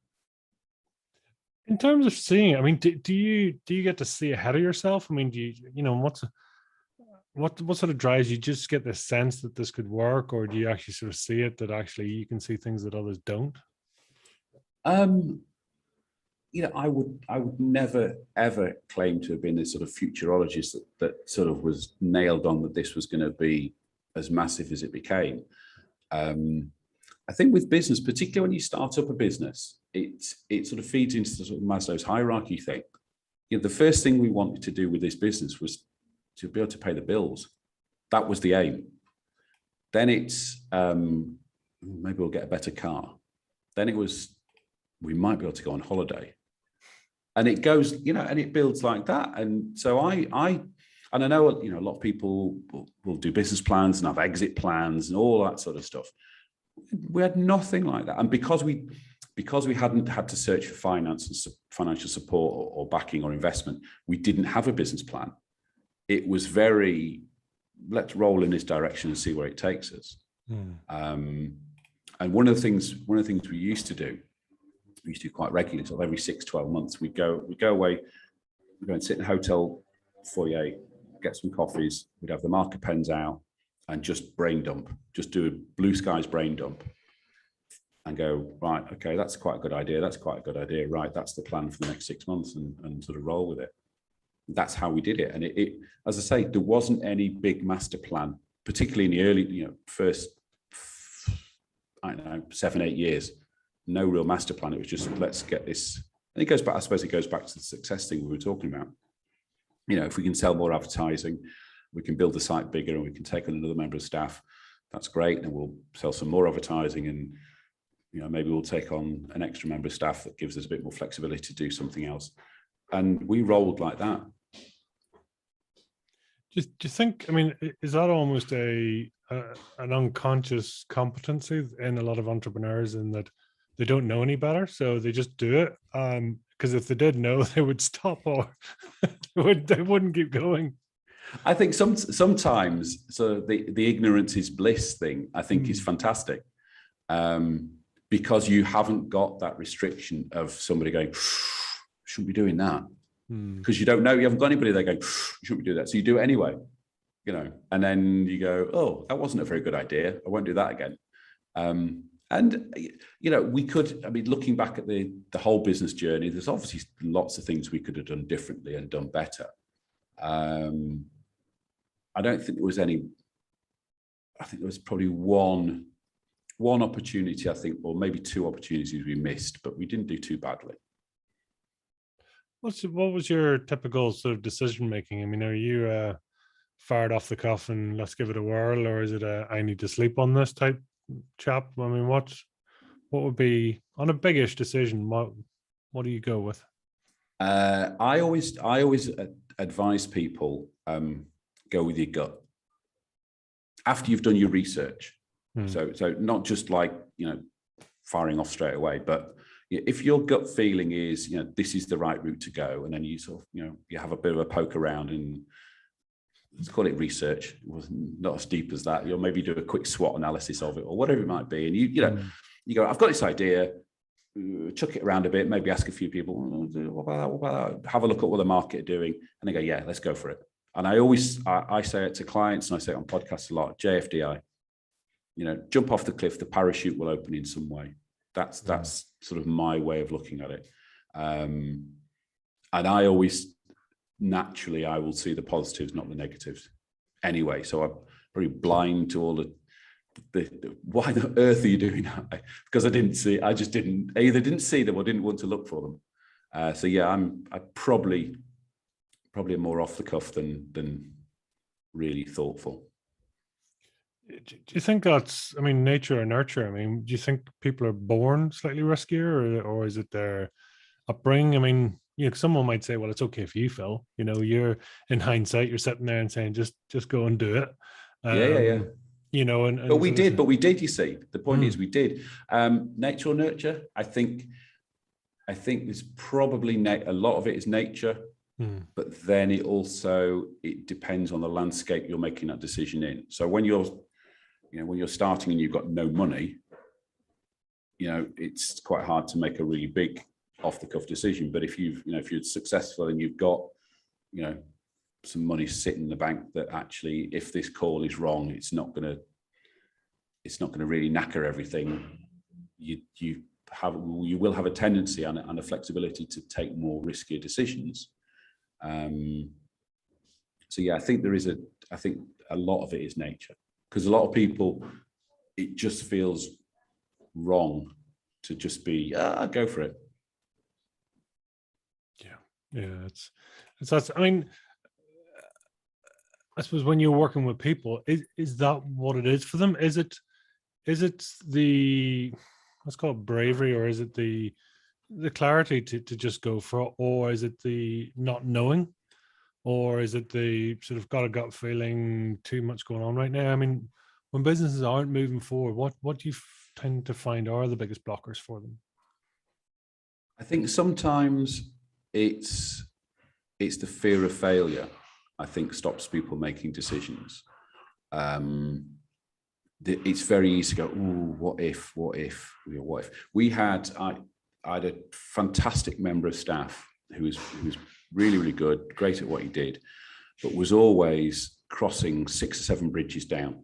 In terms of seeing, I mean, do you get to see ahead of yourself? I mean, do you know, what sort of drives you? Just get the sense that this could work, or do you actually sort of see it, that actually you can see things that others don't? You know, I would never ever claim to have been this sort of futurologist that sort of was nailed on that this was going to be as massive as it became. I think with business, particularly when you start up a business, it sort of feeds into the sort of Maslow's hierarchy thing. You know, the first thing we wanted to do with this business was to be able to pay the bills. That was the aim. Then it's maybe we'll get a better car. Then it was, we might be able to go on holiday. And it goes, you know, and it builds like that. And so I know, you know, a lot of people will do business plans and have exit plans and all that sort of stuff. We had nothing like that. And because we hadn't had to search for finance and financial support or backing or investment, we didn't have a business plan. It was very, let's roll in this direction and see where it takes us. And one of the things we used to do quite regularly, so every 6-12 months, we'd go away, we'd go and sit in a hotel foyer, get some coffees, we'd have the marker pens out and just brain dump, just do a blue skies brain dump and go, right, okay, that's quite a good idea. That's quite a good idea. Right, that's the plan for the next 6 months, and sort of roll with it. That's how we did it. And it, as I say, there wasn't any big master plan, particularly in the early, you know, first, I don't know, 7-8 years. No real master plan. It was just, let's get this. And it goes back, I suppose it goes back to the success thing we were talking about. You know, if we can sell more advertising, we can build the site bigger, and we can take on another member of staff, that's great. And we'll sell some more advertising, and, you know, maybe we'll take on an extra member of staff that gives us a bit more flexibility to do something else. And we rolled like that. Do you think, I mean, is that almost an unconscious competency in a lot of entrepreneurs, in that they don't know any better, so they just do it? Because if they did know, they would stop, or they wouldn't keep going. I think sometimes, so the ignorance is bliss thing, I think is fantastic, because you haven't got that restriction of somebody going, shouldn't be doing that, because you don't know, you haven't got anybody there going, shouldn't we do that? So you do it anyway, you know, and then you go, oh, that wasn't a very good idea, I won't do that again. And, you know, we could, I mean, looking back at the whole business journey, there's obviously lots of things we could have done differently and done better. I don't think there was any, I think there was probably one opportunity, I think, or maybe 2 opportunities we missed, but we didn't do too badly. What was your typical sort of decision making? I mean, are you fired off the cuff and let's give it a whirl, or is it I need to sleep on this type chap? I mean, what would be on a biggish decision? What do you go with? I always advise people, go with your gut after you've done your research. So not just like, you know, firing off straight away, but if your gut feeling is, you know, this is the right route to go, and then you sort of, you know, you have a bit of a poke around, and let's call it research. It wasn't not as deep as that. You'll maybe do a quick SWOT analysis of it, or whatever it might be, and you know, you go, I've got this idea, chuck it around a bit, maybe ask a few people, what about that? Have a look at what the market are doing, and they go, yeah, let's go for it. And I say it to clients, and I say it on podcasts a lot, JFDI, jump off the cliff, the parachute will open in some way. That's sort of my way of looking at it. And I always, naturally, I will see the positives, not the negatives anyway. So I'm very blind to all the why on earth are you doing that? Because I either didn't see them or didn't want to look for them. So yeah, I probably more off the cuff than really thoughtful. Do you think that's, nature or nurture? Do you think people are born slightly riskier, or is it their upbringing? Someone might say, well, it's okay for you, Phil. You're, in hindsight, you're sitting there and saying, just go and do it. Yeah. And but we did. You see, the point is, we did. Nature or nurture? I think there's probably a lot of it is nature. But then it depends on the landscape you're making that decision in. So when you're starting and you've got no money, it's quite hard to make a really big off the cuff decision. But if you're successful and you've got, some money sitting in the bank, that actually, if this call is wrong, it's not going to really knacker everything. You will have a tendency and a flexibility to take more riskier decisions. So yeah, I think a lot of it is nature, because a lot of people, it just feels wrong to just be, go for it. Yeah. It's that's, I suppose when you're working with people, is that what it is for them? Is it the, let's call it bravery, or is it the clarity to just go for it, or is it the not knowing? Or is it the sort of got a gut feeling, too much going on right now? When businesses aren't moving forward, what do you tend to find are the biggest blockers for them? I think sometimes it's the fear of failure, I think, stops people making decisions. It's very easy to go, "Ooh, what if? I had a fantastic member of staff who was really, really good, great at what he did, but was always crossing 6 or 7 bridges down.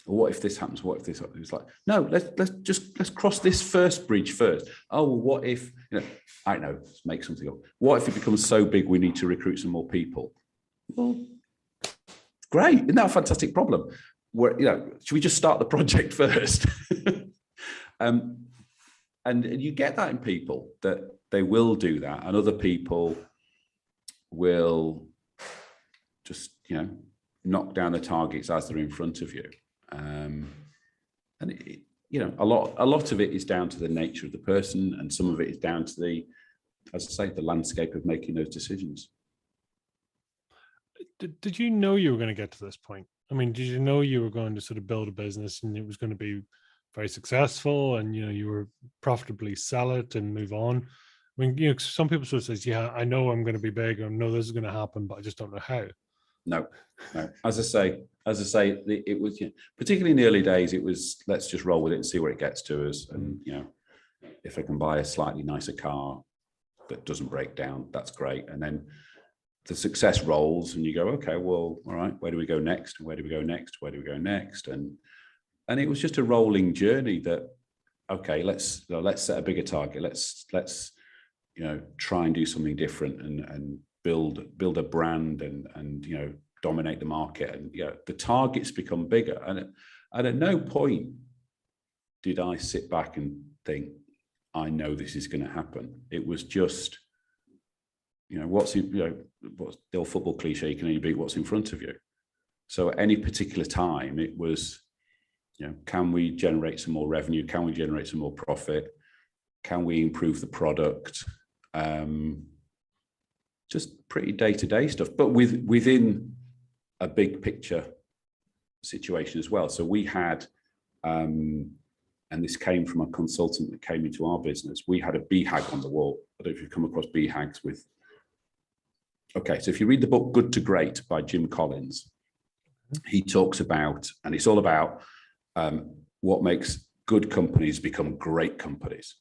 What if this happens? What if this happens? It's like, no, let's cross this first bridge first. Oh, well, what if, I don't know, let's make something up. What if it becomes so big we need to recruit some more people? Well, great. Isn't that a fantastic problem? Should we just start the project first? And you get that in people, that they will do that, and other people will just, knock down the targets as they're in front of you. And a lot of it is down to the nature of the person, and some of it is down to the landscape of making those decisions. Did you know you were going to get to this point? Did you know you were going to sort of build a business and it was going to be very successful, and you were profitably sell it and move on? Some people sort of says, yeah, I know I'm going to be big, I know this is going to happen, but I just don't know how. No. As I say, it was, particularly in the early days, it was, let's just roll with it and see where it gets to us. And, if I can buy a slightly nicer car that doesn't break down, that's great. And then the success rolls and you go, okay, well, all right, where do we go next? Where do we go next? Where do we go next? And it was just a rolling journey that, okay, let's set a bigger target. Let's try and do something different and build a brand and dominate the market. And the targets become bigger. And at no point did I sit back and think, I know this is going to happen. It was just, what's the old football cliche, you can only beat what's in front of you. So at any particular time, it was, can we generate some more revenue? Can we generate some more profit? Can we improve the product? Just pretty day-to-day stuff, but within a big picture situation as well. So we had, and this came from a consultant that came into our business, we had a BHAG on the wall. I don't know if you've come across BHAGs with. Okay, so if you read the book Good to Great by Jim Collins, he talks about, and it's all about what makes good companies become great companies.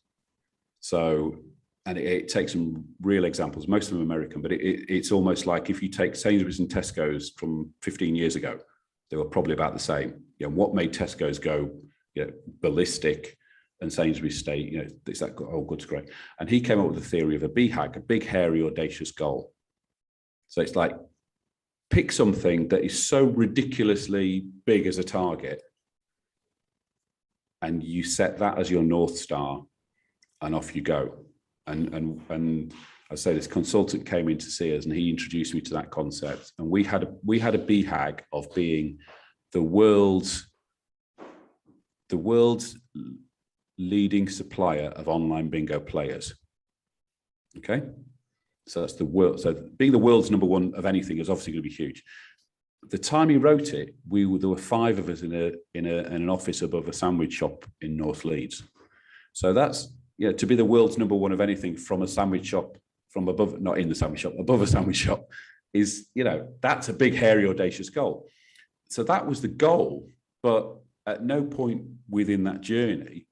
So and it takes some real examples, most of them American, but it's almost like if you take Sainsbury's and Tesco's from 15 years ago, they were probably about the same. What made Tesco's go ballistic and Sainsbury's stay, it's that, oh, good to great. And he came up with the theory of a BHAG, a big, hairy, audacious goal. So it's like, pick something that is so ridiculously big as a target, and you set that as your North Star, and off you go. And I say this consultant came in to see us, and he introduced me to that concept. And we had a BHAG of being the world's leading supplier of online bingo players. Okay, so that's the world. So being the world's number one of anything is obviously going to be huge. The time he wrote it, there were 5 of us in an office above a sandwich shop in North Leeds. So that's to be the world's number one of anything from a sandwich shop, from above, not in the sandwich shop, above a sandwich shop, is that's a big, hairy, audacious goal. So that was the goal, but at no point within that journey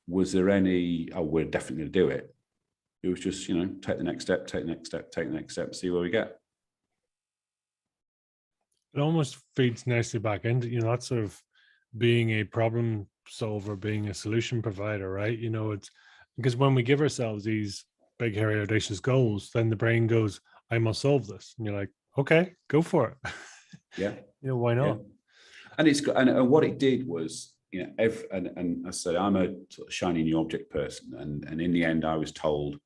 was there any, oh, we're definitely going to do it. It was just, take the next step, take the next step, take the next step, see where we get. It almost feeds nicely back into, that sort of being a problem solver, being a solution provider, right? It's because when we give ourselves these big, hairy, audacious goals, then the brain goes, I must solve this. And you're like, okay, go for it. Yeah. Why not? Yeah. And what it did was, and I said, I'm a sort of shiny new object person. And in the end, I was told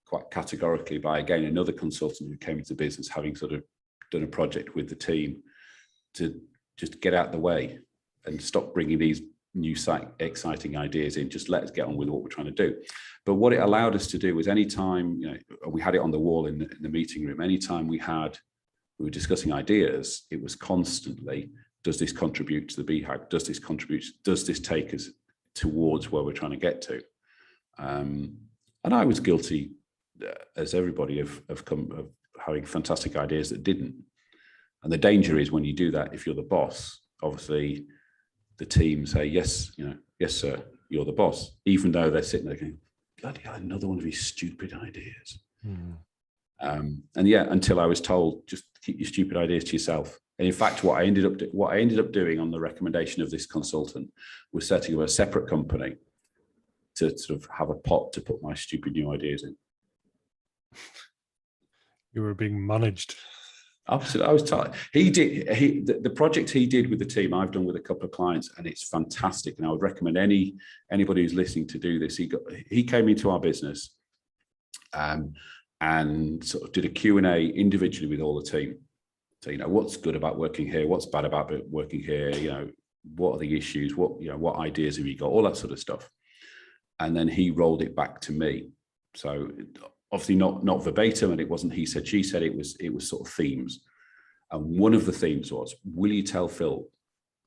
quite categorically by, again, another consultant who came into business, having sort of done a project with the team, to just get out the way and stop bringing these new exciting ideas in. Just let us get on with what we're trying to do. But what it allowed us to do was, anytime, we had it on the wall in the meeting room, anytime we were discussing ideas, it was constantly, does this contribute to the BHAG? Does this contribute? Does this take us towards where we're trying to get to? And I was guilty, as everybody, of having fantastic ideas that didn't. And the danger is when you do that, if you're the boss, obviously the team say, yes, yes, sir, you're the boss, even though they're sitting there going, bloody hell, another one of these stupid ideas. And until I was told, just keep your stupid ideas to yourself. And in fact, what I ended up doing on the recommendation of this consultant was setting up a separate company to sort of have a pot to put my stupid new ideas in. You were being managed. Absolutely. I was tired. The project he did with the team, I've done with a couple of clients, and it's fantastic. And I would recommend anybody who's listening to do this. He came into our business and sort of did a Q&A individually with all the team. So, what's good about working here? What's bad about working here? What are the issues? What ideas have you got? All that sort of stuff. And then he rolled it back to me. So obviously not verbatim, and it wasn't he said, she said, it was sort of themes. And one of the themes was, will you tell Phil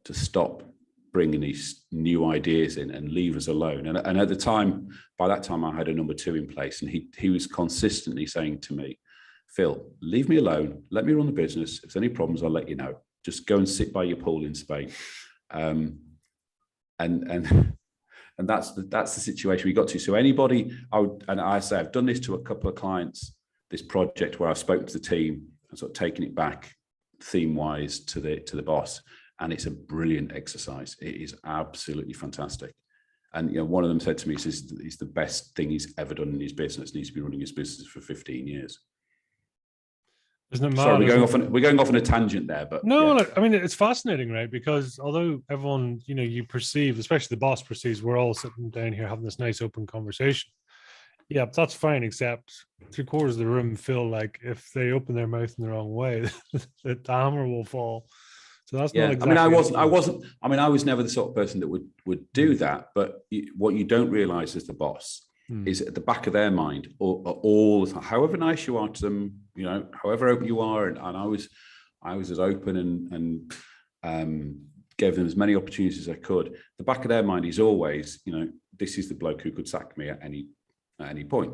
to stop bringing these new ideas in and leave us alone? And at the time, by that time, I had a number 2 in place, and he was consistently saying to me, Phil, leave me alone. Let me run the business. If there's any problems, I'll let you know. Just go and sit by your pool in Spain. And that's the situation we got to. So anybody, I've done this to a couple of clients, this project where I've spoken to the team and sort of taken it back theme-wise to the boss. And it's a brilliant exercise. It is absolutely fantastic. And one of them said to me, it's the best thing he's ever done in his business. And he's been running his business for 15 years. Isn't it mad? Sorry, we're going off on a tangent there, but no, yeah. Look, I mean, it's fascinating, right? Because although everyone, you perceive, especially the boss perceives, we're all sitting down here having this nice open conversation. Yeah, that's fine, except 3/4 of the room feel like if they open their mouth in the wrong way, the hammer will fall. So that's not exactly. I was never the sort of person that would do that. But what you don't realize as the boss is at the back of their mind, all the time, however nice you are to them, however open you are, and I was as open and gave them as many opportunities as I could. The back of their mind is always, this is the bloke who could sack me at any point.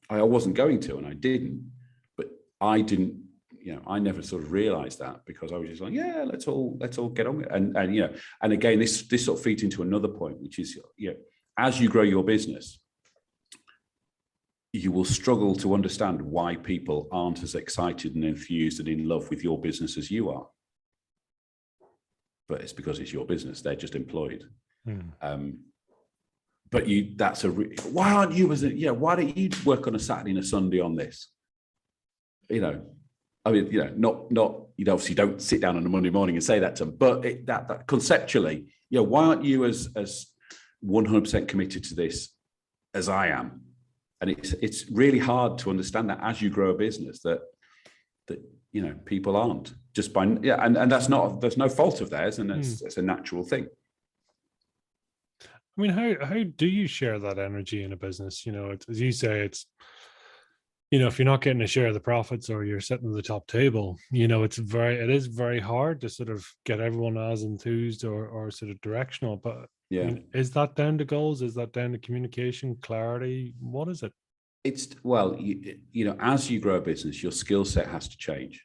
I wasn't going to, and I didn't, but I didn't. I never sort of realized that, because I was just like, yeah, let's all get on with it. And again, this sort of feeds into another point, which is, as you grow your business, you will struggle to understand why people aren't as excited and enthused and in love with your business as you are. But it's because it's your business. They're just employed. But why aren't you why don't you work on a Saturday and a Sunday on this? Not you obviously don't sit down on a Monday morning and say that to them, but that conceptually, why aren't you as 100% committed to this as I am? And it's really hard to understand that as you grow a business that people aren't just by and there's no fault of theirs, and it's a natural thing. I mean, how do you share that energy in a business? As you say, it's if you're not getting a share of the profits or you're sitting at the top table, it is very hard to sort of get everyone as enthused or sort of directional. But yeah, I mean, is that down to goals? Is that down to communication, clarity? What is it? It's as you grow a business, your skill set has to change.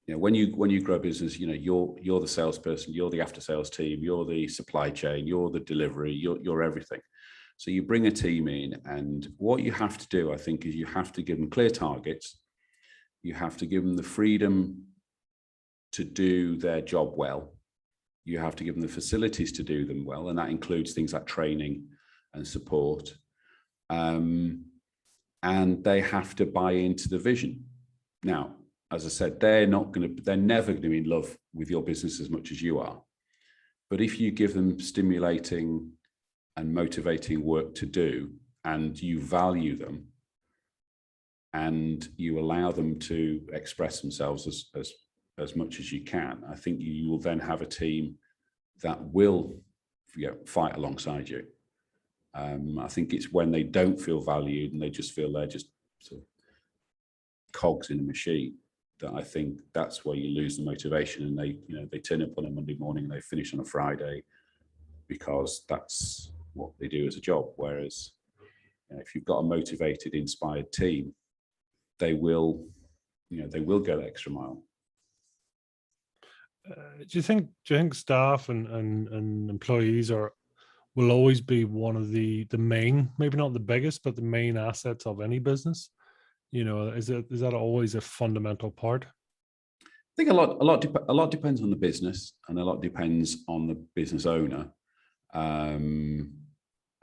When you grow a business, you're the salesperson, you're the after sales team, you're the supply chain, you're the delivery, you're everything. So you bring a team in, and what you have to do, I think, is you have to give them clear targets. You have to give them the freedom to do their job well. You have to give them the facilities to do them well, and that includes things like training and support. And they have to buy into the vision. Now, as I said, they're never going to be in love with your business as much as you are. But if you give them stimulating and motivating work to do, and you value them, and you allow them to express themselves as much as you can, I think you will then have a team that will fight alongside you. I think it's when they don't feel valued and they just feel they're just sort of cogs in a machine, that I think that's where you lose the motivation, and they turn up on a Monday morning and they finish on a Friday because that's what they do as a job. Whereas if you've got a motivated, inspired team, they will go the extra mile. Do you think staff and employees will always be one of the main, maybe not the biggest, but the main assets of any business? Is that always a fundamental part? I think a lot depends on the business, and a lot depends on the business owner. I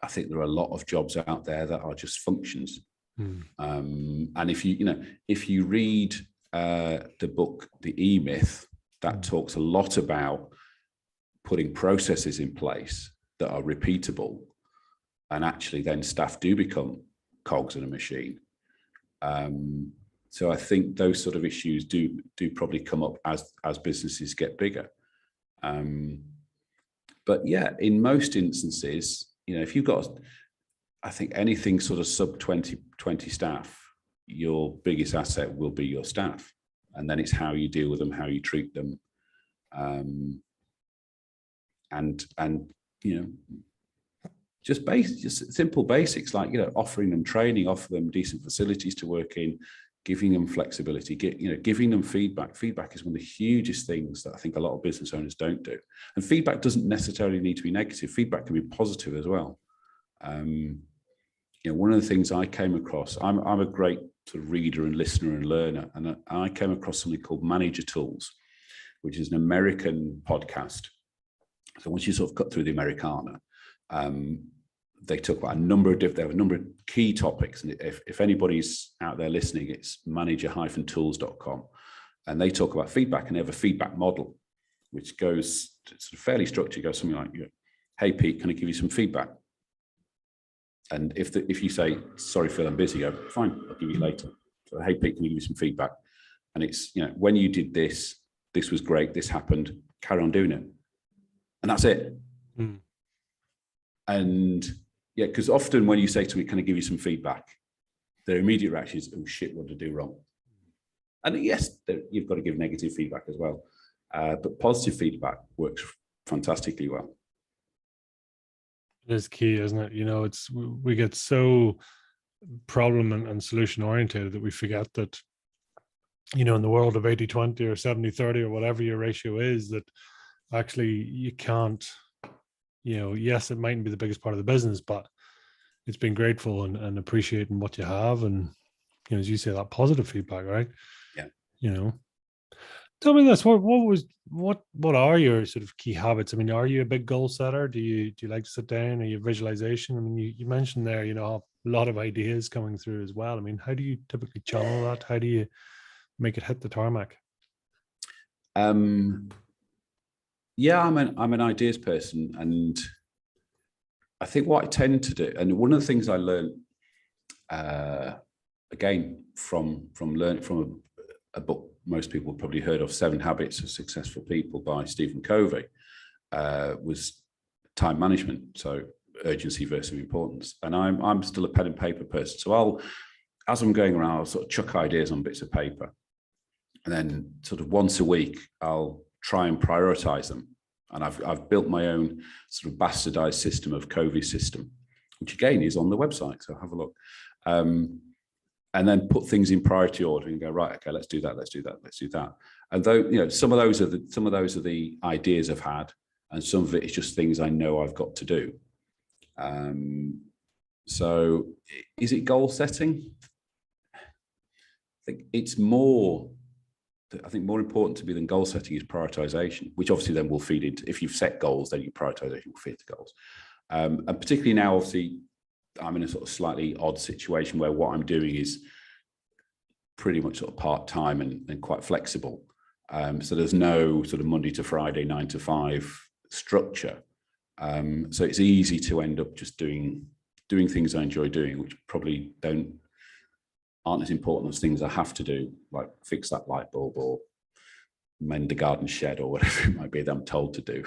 think there are a lot of jobs out there that are just functions. And if you read the book The E-Myth, that talks a lot about putting processes in place that are repeatable, and actually then staff do become cogs in a machine. So I think those sort of issues do probably come up as businesses get bigger. But yeah, in most instances, if you've got, I think, anything sort of sub 20 staff, your biggest asset will be your staff. And then it's how you deal with them, how you treat them. And just simple basics like, offering them training, offer them decent facilities to work in, giving them flexibility, giving them feedback. Feedback is one of the hugest things that I think a lot of business owners don't do. And feedback doesn't necessarily need to be negative. Feedback can be positive as well. One of the things I came across, I'm a great sort of reader and listener and learner, and I came across something called Manager Tools, which is an American podcast. So once you sort of cut through the Americana, they talk about a number of key topics. And if anybody's out there listening, it's manager-tools.com. And they talk about feedback, and they have a feedback model, which goes sort of fairly structured, goes something like, hey, Pete, can I give you some feedback? And if you say, sorry, Phil, I'm busy, go, fine, I'll give you later. So, hey, Pete, can you give me some feedback? And it's, when you did this, this was great, this happened, carry on doing it. And that's it. And yeah, because often when you say to me, can I give you some feedback? Their immediate reaction is, oh shit, what did I do wrong? And yes, you've got to give negative feedback as well. But positive feedback works fantastically well. It is key, isn't it? We get so problem and solution oriented that we forget that, in the world of 80-20 or 70-30 or whatever your ratio is, that actually you can't, yes, it mightn't be the biggest part of the business, but it's being grateful and appreciating what you have, and as you say, that positive feedback, right? Yeah. Tell me this: what are your sort of key habits? I mean, are you a big goal setter? Do you like to sit down? Are you visualization? I mean, you mentioned there, a lot of ideas coming through as well. I mean, how do you typically channel that? How do you make it hit the tarmac? Yeah, I'm an ideas person, and I think what I tend to do, and one of the things I learned again from learning from a book most people probably heard of, 7 Habits of Successful People by Stephen Covey, was time management. So urgency versus importance. And I'm still a pen and paper person. So as I'm going around, I'll sort of chuck ideas on bits of paper. And then sort of once a week, I'll try and prioritize them. And I've built my own sort of bastardized system of Covey system, which again is on the website. So have a look. And then put things in priority order and go, right, okay, let's do that, let's do that, let's do that. And though, some of those are the ideas I've had, and some of it is just things I know I've got to do. So is it goal setting? I think it's more important to me than goal setting is prioritization, which obviously then will feed into, if you've set goals, then your prioritization will feed to goals. And particularly now, obviously, I'm in a sort of slightly odd situation where what I'm doing is pretty much sort of part-time and quite flexible. So there's no sort of Monday to Friday, 9 to 5 structure. So it's easy to end up just doing things I enjoy doing, which probably aren't as important as things I have to do, like fix that light bulb or mend the garden shed or whatever it might be that I'm told to do.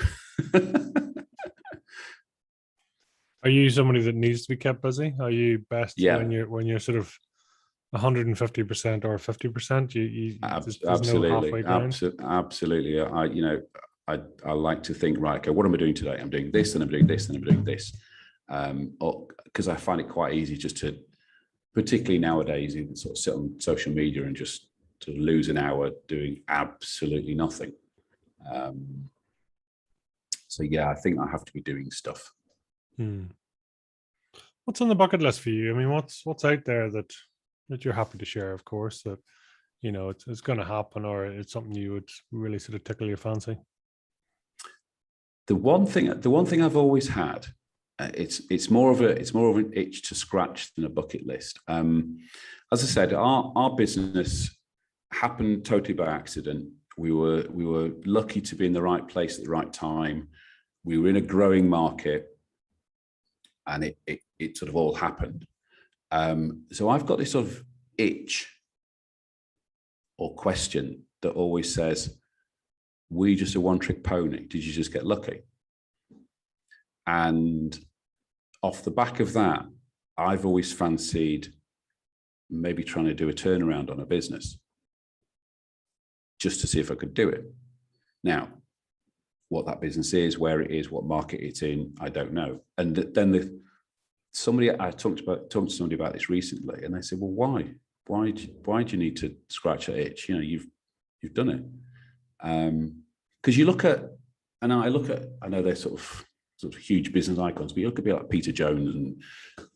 Are you somebody that needs to be kept busy? Are you best Yeah, when you're sort of 150% or 50%? There's no halfway ground. Absolutely. I like to think, right, okay, what am I doing today? I'm doing this, and I'm doing this, and I'm doing this. Because I find it quite easy just to, particularly nowadays, even sort of sit on social media and just to lose an hour doing absolutely nothing. So yeah, I think I have to be doing stuff. What's on the bucket list for you? I mean, what's out there that you're happy to share? Of course, that it's going to happen, or it's something you would really sort of tickle your fancy. The one thing I've always had, it's more of an itch to scratch than a bucket list. As I said, our business happened totally by accident. We were lucky to be in the right place at the right time. We were in a growing market, and it sort of all happened. So I've got this sort of itch or question that always says, were you just a one-trick pony? Did you just get lucky? And off the back of that, I've always fancied maybe trying to do a turnaround on a business just to see if I could do it. Now, what that business is, where it is, what market it's in, I don't know. And then I talked to somebody about this recently, and they said, well, why? Why do you need to scratch that itch? You've done it. Because you look at, and I know they're sort of huge business icons, but you look at people like Peter Jones and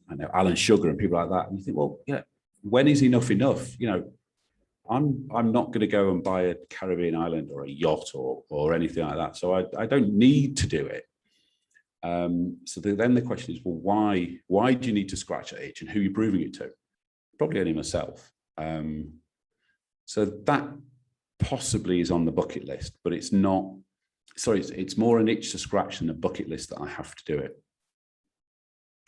I know Alan Sugar and people like that, and you think, well, yeah, when is enough enough? I'm not going to go and buy a Caribbean island or a yacht or anything like that. So I don't need to do it. So then the question is, well, why do you need to scratch that itch, and who are you proving it to? Probably only myself. So that possibly is on the bucket list, but it's not. Sorry, it's more an itch to scratch than a bucket list that I have to do it.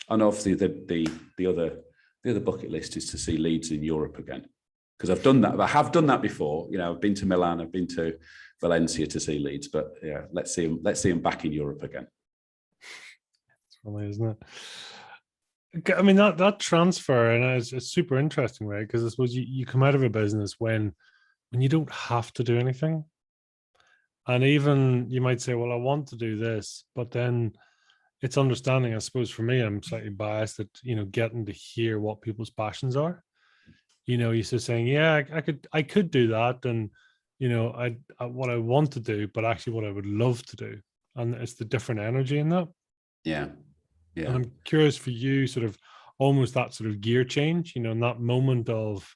And obviously the other bucket list is to see Leeds in Europe again, because I've done that. I have done that before. I've been to Milan, I've been to Valencia to see Leeds, but yeah, let's see them back in Europe again. It's funny, isn't it? I mean, that transfer, and it's super interesting, right? Because I suppose you come out of a business when you don't have to do anything. And even you might say, well, I want to do this, but then it's understanding, I suppose for me, I'm slightly biased at, getting to hear what people's passions are. You're just saying, yeah, I could do that. And, what I want to do, but actually what I would love to do. And it's the different energy in that. Yeah. Yeah. And I'm curious for you, sort of, almost that sort of gear change, in that moment of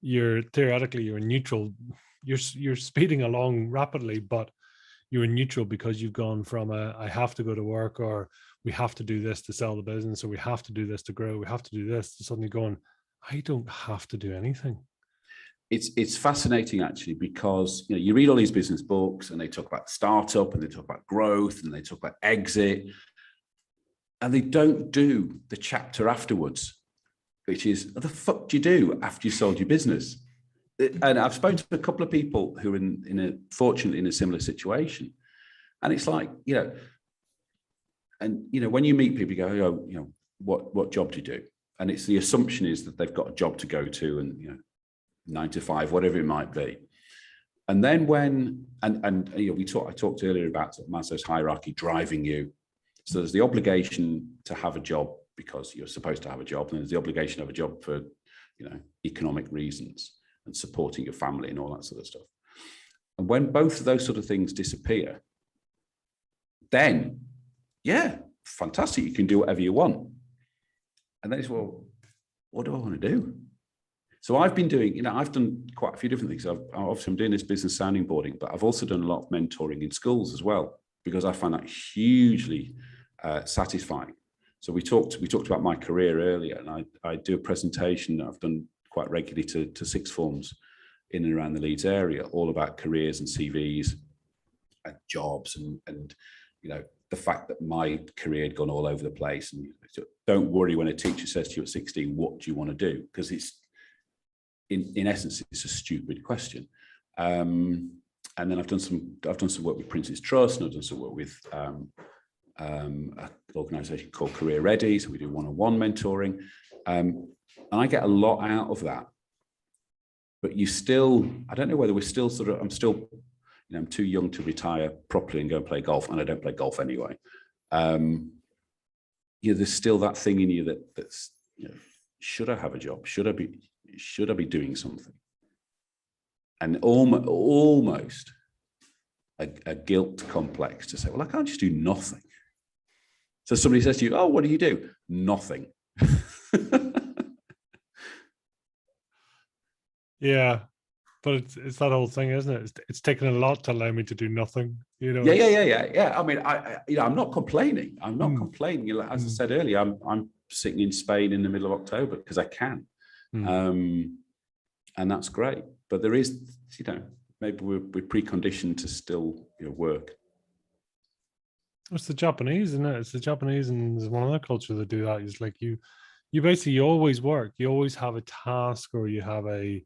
you're in neutral, you're speeding along rapidly, but you're in neutral because you've gone from I have to go to work, or we have to do this to sell the business, or we have to do this to grow, we have to do this, to suddenly going, I don't have to do anything. It's fascinating actually, because you read all these business books and they talk about startup and they talk about growth and they talk about exit, and they don't do the chapter afterwards, which is, what the fuck do you do after you sold your business? And I've spoken to a couple of people who are fortunately in a similar situation, and it's like, and when you meet people, you go, what job do you do? And it's the assumption is that they've got a job to go to, and 9 to 5, whatever it might be. And then I talked earlier about Maslow's hierarchy driving you. So there's the obligation to have a job because you're supposed to have a job, and there's the obligation to have a job for economic reasons and supporting your family and all that sort of stuff. And when both of those sort of things disappear, then fantastic, you can do whatever you want. And then it's, well, what do I want to do? So I've been doing, I've done quite a few different things. Obviously I'm doing this business sounding boarding, but I've also done a lot of mentoring in schools as well, because I find that hugely satisfying. So we talked about my career earlier, and I do a presentation that I've done quite regularly to sixth forms in and around the Leeds area, all about careers and CVs and jobs, and the fact that my career had gone all over the place. And don't worry when a teacher says to you at 16, what do you want to do? Because it's, in essence, it's a stupid question. And then I've done some work with Prince's Trust, and I've done some work with an organisation called Career Ready. So we do one-on-one mentoring, and I get a lot out of that. But I don't know whether we're still I'm too young to retire properly and go and play golf, and I don't play golf anyway. There's still that thing in you that's should I have a job? Should I be doing something? And almost a guilt complex to say, well, I can't just do nothing. So somebody says to you, oh, what do you do? Nothing. Yeah. But it's that whole thing, isn't it? It's taken a lot to allow me to do nothing. Yeah. I mean, I'm not complaining. I'm not complaining. As I said earlier, I'm sitting in Spain in the middle of October because I can, and that's great. But there is, maybe we're preconditioned to still work. It's the Japanese, isn't it? It's the Japanese, and there's one other culture that do that. It's like you basically always work. You always have a task, or you have a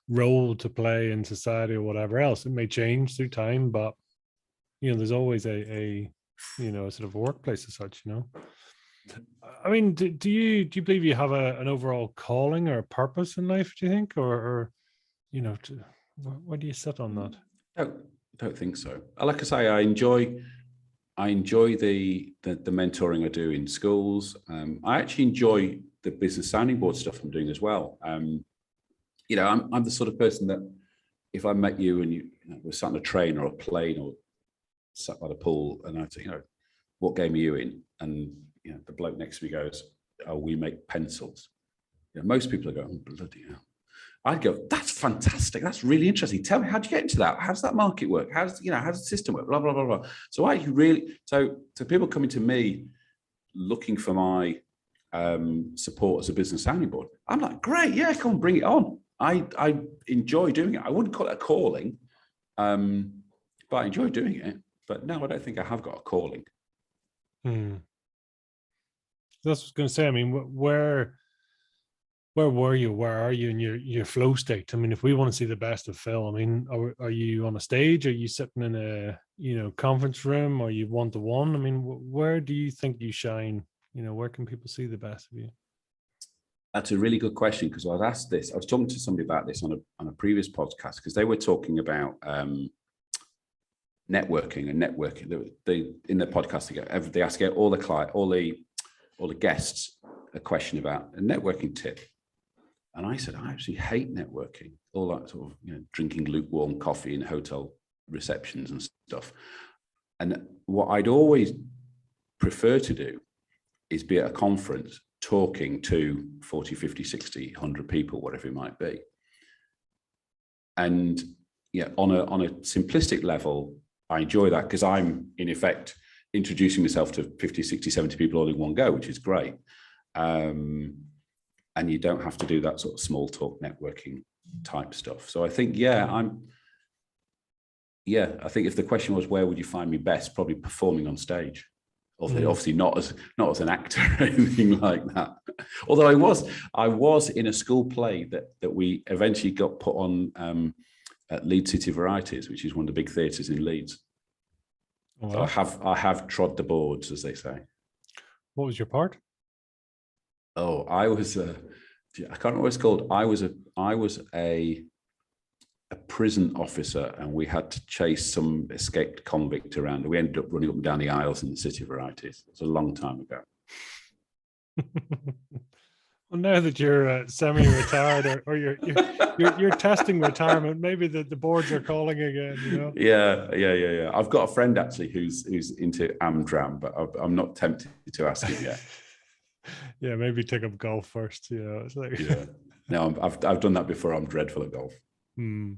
role to play in society or whatever else. It may change through time, but there's always a sort of workplace as such. I mean, do you believe you have an overall calling or a purpose in life, do you think, or where do you sit on that? Don't think so. Like I say, I enjoy the mentoring I do in schools. I actually enjoy the business sounding board stuff I'm doing as well. I'm the sort of person that if I met you and we're sat on a train or a plane or sat by the pool, and I'd say, what game are you in? And the bloke next to me goes, oh, we make pencils. Most people are going, oh, bloody hell. I'd go, that's fantastic. That's really interesting. Tell me, how'd you get into that? How's that market work? How's the system work? Blah, blah, blah, blah. So people coming to me looking for my support as a business sounding board, I'm like, great, yeah, come on, bring it on. I enjoy doing it. I wouldn't call it a calling, but I enjoy doing it. But no, I don't think I have got a calling. That's what I was going to say. I mean, where were you? Where are you in your flow state? I mean, if we want to see the best of Phil, I mean, are you on a stage? Are you sitting in a conference room? Are you one-to-one? I mean, where do you think you shine? Where can people see the best of you? That's a really good question, because I was asked this. I was talking to somebody about this on a previous podcast, because they were talking about networking. They in their podcast they ask all the guests a question about a networking tip. And I said, I actually hate networking, all that sort of drinking lukewarm coffee in hotel receptions and stuff. And what I'd always prefer to do is be at a conference talking to 40, 50, 60, 100 people, whatever it might be. And yeah, on a simplistic level, I enjoy that because I'm in effect introducing myself to 50, 60, 70 people all in one go, which is great. And you don't have to do that sort of small talk networking type stuff. So I think, I think if the question was, where would you find me best? Probably performing on stage. Obviously not as an actor or anything like that. Although I was in a school play that we eventually got put on at Leeds City Varieties, which is one of the big theatres in Leeds. Oh, wow. So I have trod the boards, as they say. What was your part? Oh, I was I can't remember what it's called. I was a prison officer, and we had to chase some escaped convict around. We ended up running up and down the aisles in the City Varieties. It was a long time ago. Well, now that you're semi-retired or you're testing retirement, maybe the boards are calling again. You know? Yeah. I've got a friend actually who's into Amdram, but I'm not tempted to ask him yet. Yeah, maybe take up golf first. You know, it's like No, I've done that before. I'm dreadful at golf. And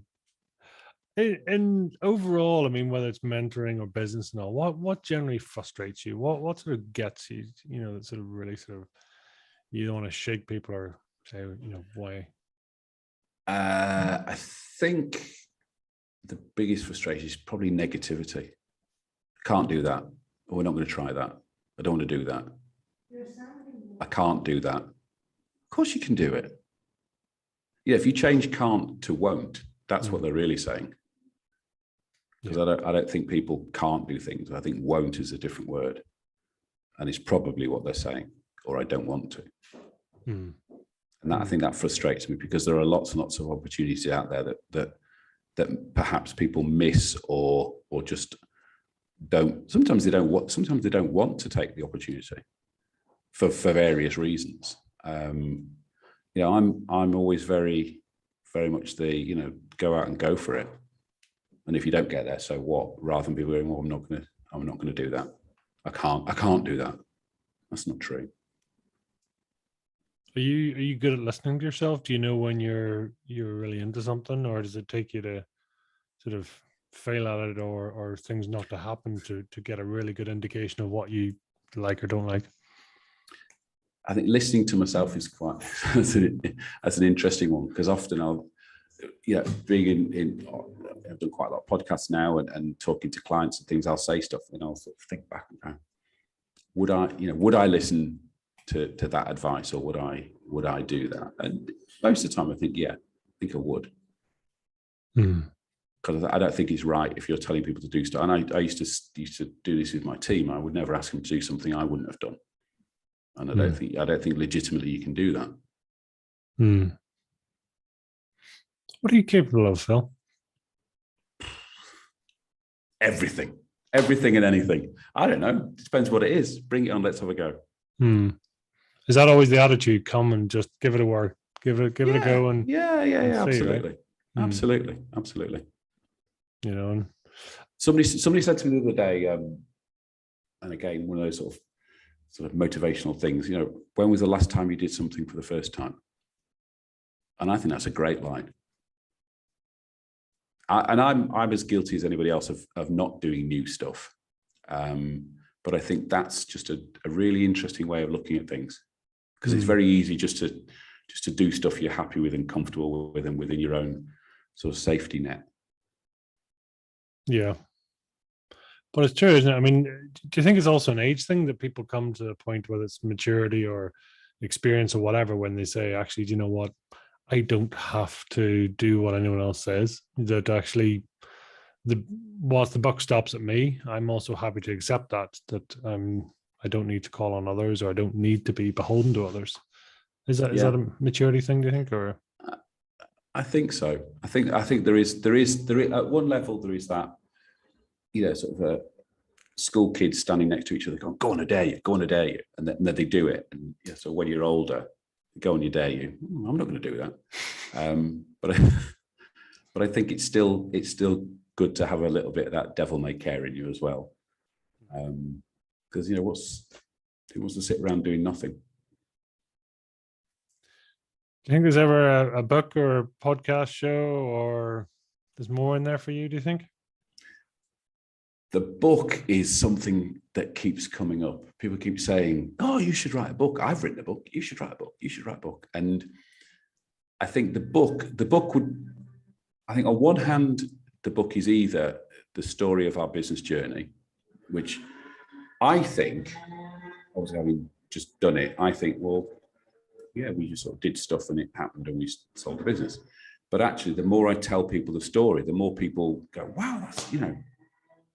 overall, I mean, whether it's mentoring or business and all, what generally frustrates you? What sort of gets you? You know, that sort of really sort of you don't want to shake people or say, you know, why? I think the biggest frustration is probably negativity. Can't do that. We're not going to try that. I don't want to do that. I can't do that. Of course you can do it. Yeah, if you change can't to won't, that's what they're really saying. Because I don't think people can't do things. I think won't is a different word. And it's probably what they're saying, or I don't want to. And I think that frustrates me because there are lots and lots of opportunities out there that perhaps people miss or just don't. Sometimes they don't want to take the opportunity for various reasons. You know, I'm always very, very much the, go out and go for it. And if you don't get there, so what? Rather than people going, well, I'm not going to do that. I can't do that. That's not true. Are you good at listening to yourself? Do you know when you're really into something, or does it take you to sort of fail at it or things not to happen to get a really good indication of what you like or don't like? I think listening to myself is quite that's an interesting one, because often I'll, being in I've done quite a lot of podcasts now and talking to clients and things, I'll say stuff and I'll sort of think back and go, would I listen to that advice, or would I do that? And most of the time I think, I would. Because I don't think it's right if you're telling people to do stuff. And I used to do this with my team. I would never ask them to do something I wouldn't have done. And I don't think legitimately you can do that. What are you capable of, Phil? Everything and anything. I don't know. It depends what it is. Bring it on. Let's have a go. Is that always the attitude? Come and just give it a whirl, give it a go, and absolutely, right? absolutely. You know, and somebody said to me the other day, and again, one of those sort of motivational things. When was the last time you did something for the first time? And I think that's a great line. I'm as guilty as anybody else of not doing new stuff. But I think that's just a really interesting way of looking at things, because it's very easy just to do stuff you're happy with and comfortable with and within your own sort of safety net. Yeah. But it's true, isn't it? I mean, do you think it's also an age thing that people come to a point, whether it's maturity or experience or whatever, when they say, actually, do you know what? I don't have to do what anyone else says. That actually, whilst the buck stops at me, I'm also happy to accept that I don't need to call on others, or I don't need to be beholden to others. Is that a maturity thing, do you think, or? I think so. I think there is at one level there is that, sort of a school kids standing next to each other going, go on, I dare you, and then they do it. And so when you're older, go on, you dare you. I'm not going to do that. But I think it's still good to have a little bit of that devil may care in you as well. Because who wants to sit around doing nothing? Do you think there's ever a book or a podcast show, or there's more in there for you, do you think? The book is something that keeps coming up. People keep saying, "Oh, you should write a book. I've written a book. You should write a book. You should write a book." And I think the book would, I think on one hand, the book is either the story of our business journey, which I think, obviously having just done it, I think, well, yeah, we just sort of did stuff and it happened and we sold the business. But actually, the more I tell people the story, the more people go, wow, that's,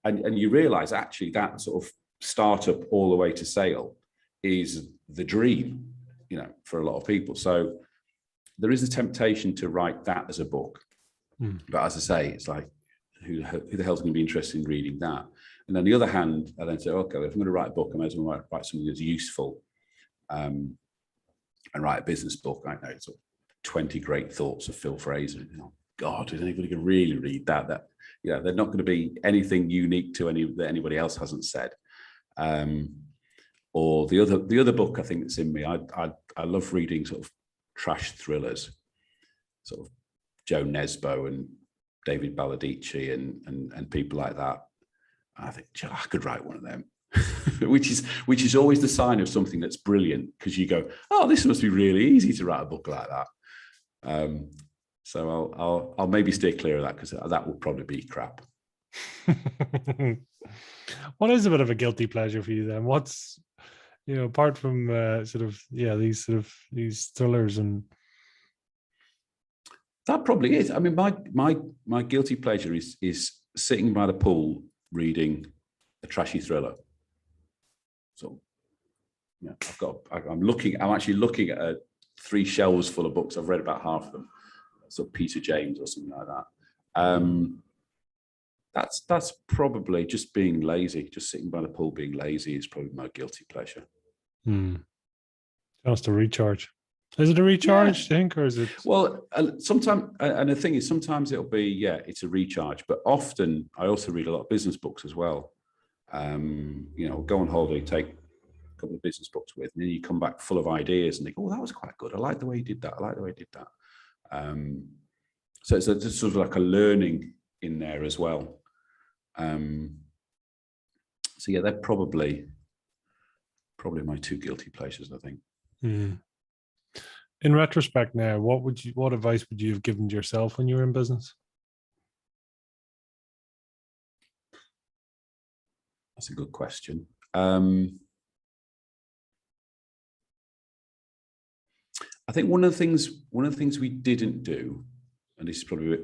and you realize actually that sort of startup all the way to sale is the dream, for a lot of people. So there is a temptation to write that as a book. But as I say, it's like, who the hell's going to be interested in reading that? And on the other hand, I then say, okay, if I'm going to write a book, I might as well write something that's useful, and write a business book. I know it's 20 great thoughts of Phil Fraser. God, is anybody going to really read that? They're not going to be anything unique to that anybody else hasn't said. Or the other book I think that's in me, I love reading sort of trash thrillers, sort of Joe Nesbo and David Baldacci and people like that. I think, I could write one of them, which is always the sign of something that's brilliant, because you go, oh, this must be really easy to write a book like that. So I'll maybe steer clear of that, because that will probably be crap. What is a bit of a guilty pleasure for you then? What's, apart from these thrillers and that probably is. I mean, my guilty pleasure is sitting by the pool reading a trashy thriller. So, I'm actually looking at 3 shelves full of books. I've read about half of them. So Peter James or something like that. That's probably just being lazy. Just sitting by the pool being lazy is probably my guilty pleasure. Just to recharge. Is it a recharge, do you think, or is it? Well, sometimes, and the thing is, sometimes it'll be, it's a recharge, but often I also read a lot of business books as well. Go on holiday, take a couple of business books with, and then you come back full of ideas and think, oh, that was quite good. I like the way you did that. I like the way you did that. So it's just sort of like a learning in there as well. So yeah, they're probably my 2 guilty pleasures, I think. In retrospect now, what advice would you have given to yourself when you were in business? That's a good question. I think one of the things we didn't do, and this is probably a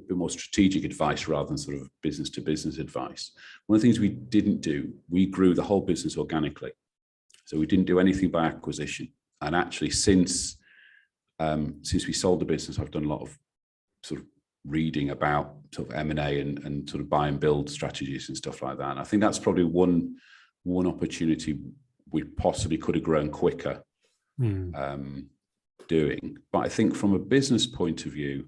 bit more strategic advice rather than sort of business to business advice. One of the things we didn't do, we grew the whole business organically. So we didn't do anything by acquisition. And actually, since we sold the business, I've done a lot of sort of reading about sort of M&A and sort of buy and build strategies and stuff like that. And I think that's probably one opportunity we possibly could have grown quicker doing. But I think from a business point of view,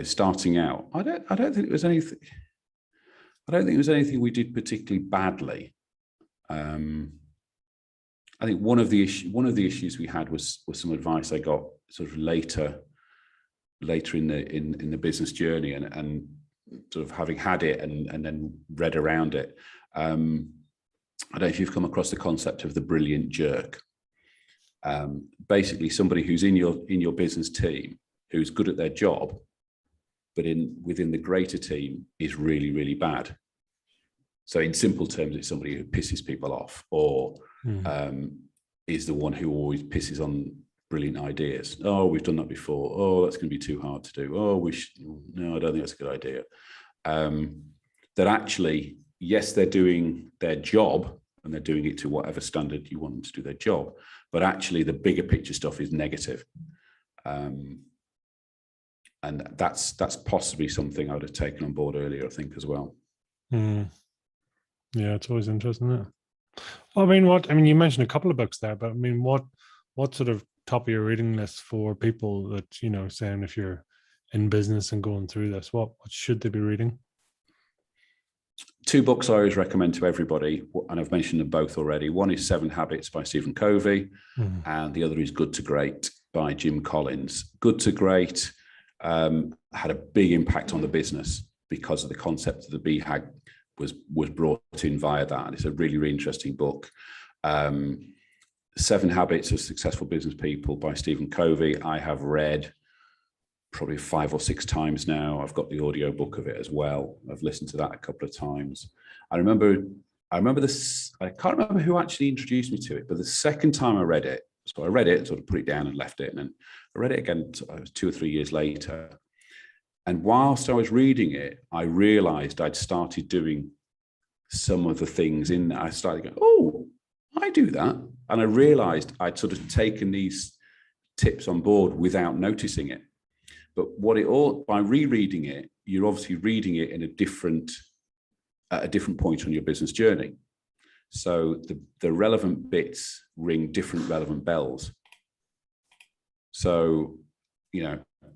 starting out, I don't think it was anything. I don't think it was anything we did particularly badly. I think one of the issues we had was some advice I got sort of later in the business journey, and sort of having had it and then read around it. I don't know if you've come across the concept of the brilliant jerk. Basically, somebody who's in your business team who's good at their job, but within the greater team is really, really bad. So in simple terms, it's somebody who pisses people off, or is the one who always pisses on brilliant ideas. Oh, we've done that before. Oh, that's going to be too hard to do. Oh, no, I don't think that's a good idea. That actually, yes, they're doing their job and they're doing it to whatever standard you want them to do their job, but actually the bigger picture stuff is negative. And that's possibly something I would have taken on board earlier, I think, as well. Yeah, it's always interesting, isn't it? Well, I mean, you mentioned a couple of books there, but I mean, what sort of top of your reading list for people that, saying if you're in business and going through this, what should they be reading? 2 books I always recommend to everybody, and I've mentioned them both already. One is 7 Habits by Stephen Covey, and the other is Good to Great by Jim Collins. Good to Great had a big impact on the business because of the concept of the BHAG was brought in via that. And it's a really, really interesting book. 7 Habits of Successful Business People by Stephen Covey. I have read probably 5 or 6 times now. I've got the audio book of it as well. I've listened to that a couple of times. I remember this, I can't remember who actually introduced me to it, but the second time I read it, so I read it, sort of put it down and left it. And then I read it again 2 or 3 years later. And whilst I was reading it, I realized I'd started doing some of the things in there. I started going, oh, I do that. And I realized I'd sort of taken these tips on board without noticing it. But by rereading it, you're obviously reading it in at a different point on your business journey. So the relevant bits ring different relevant bells. So,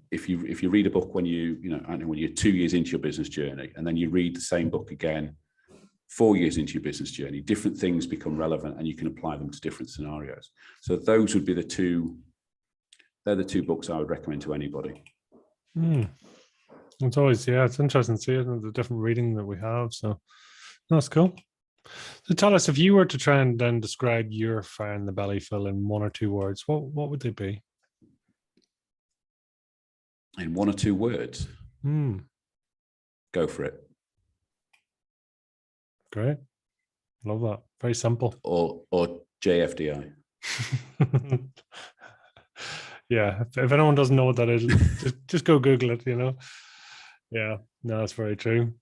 if you read a book when when you're 2 years into your business journey, and then you read the same book again 4 years into your business journey, different things become relevant and you can apply them to different scenarios. So those would be they're the 2 books I would recommend to anybody. It's always, it's interesting to see the different reading that we have. So that's cool. So tell us, if you were to try and then describe your fire in the belly, Phil, in 1 or 2 words, what would they be? In 1 or 2 words? Go for it. Great. Love that. Very simple. Or JFDI. Yeah. If anyone doesn't know what that is, just go Google it, Yeah. No, that's very true.